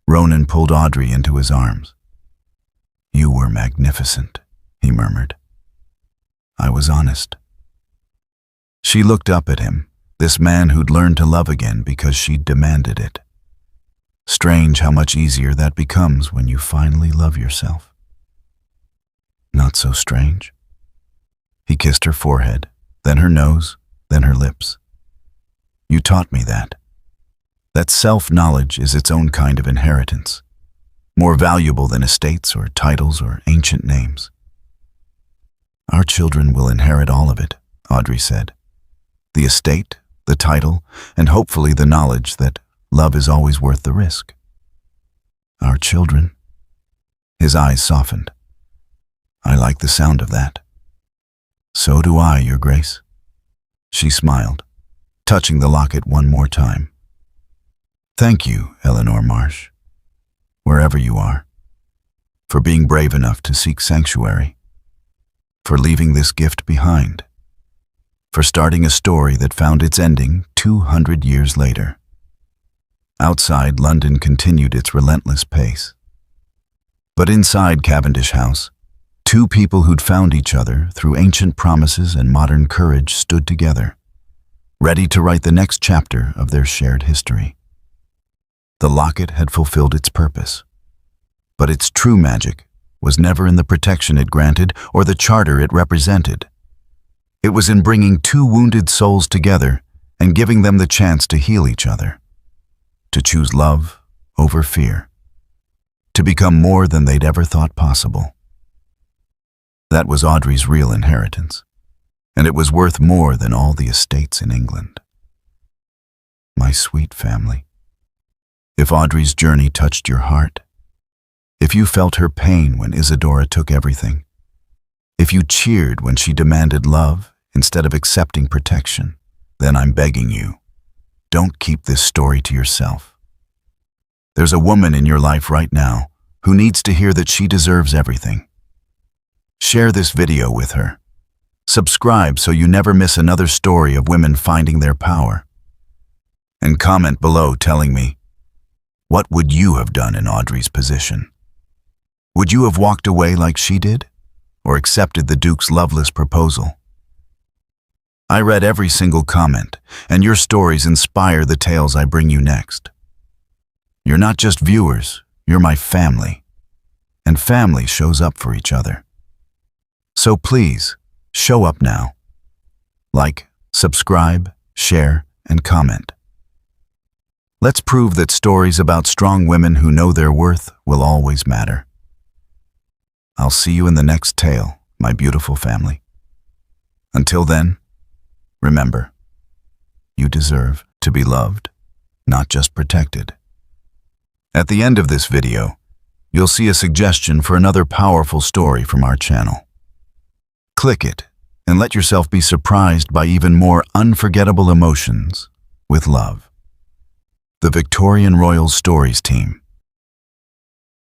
S1: Ronan pulled Audrey into his arms. You were magnificent, he murmured. I was honest. She looked up at him, this man who'd learned to love again because she'd demanded it. Strange how much easier that becomes when you finally love yourself. Not so strange. He kissed her forehead, then her nose, then her lips. You taught me that. That self-knowledge is its own kind of inheritance, more valuable than estates or titles or ancient names. Our children will inherit all of it, Audrey said. The estate, the title, and hopefully the knowledge that love is always worth the risk. Our children. His eyes softened. I like the sound of that. So do I, Your Grace. She smiled, touching the locket one more time. Thank you, Eleanor Marsh, wherever you are, for being brave enough to seek sanctuary, for leaving this gift behind, for starting a story that found its ending 200 years later. Outside, London continued its relentless pace. But inside Cavendish House, two people who'd found each other through ancient promises and modern courage stood together, ready to write the next chapter of their shared history. The locket had fulfilled its purpose, but its true magic was never in the protection it granted or the charter it represented. It was in bringing two wounded souls together and giving them the chance to heal each other, to choose love over fear, to become more than they'd ever thought possible. That was Audrey's real inheritance, and it was worth more than all the estates in England. My sweet family, if Audrey's journey touched your heart, if you felt her pain when Isadora took everything, if you cheered when she demanded love instead of accepting protection, then I'm begging you, don't keep this story to yourself. There's a woman in your life right now who needs to hear that she deserves everything. Share this video with her. Subscribe so you never miss another story of women finding their power. And comment below telling me, what would you have done in Audrey's position? Would you have walked away like she did, or accepted the Duke's loveless proposal? I read every single comment, and your stories inspire the tales I bring you next. You're not just viewers, you're my family, and family shows up for each other. So please, show up now. Like, subscribe, share, and comment. Let's prove that stories about strong women who know their worth will always matter. I'll see you in the next tale, my beautiful family. Until then, remember, you deserve to be loved, not just protected. At the end of this video, you'll see a suggestion for another powerful story from our channel. Click it and let yourself be surprised by even more unforgettable emotions with love. The Victorian Royal Stories team.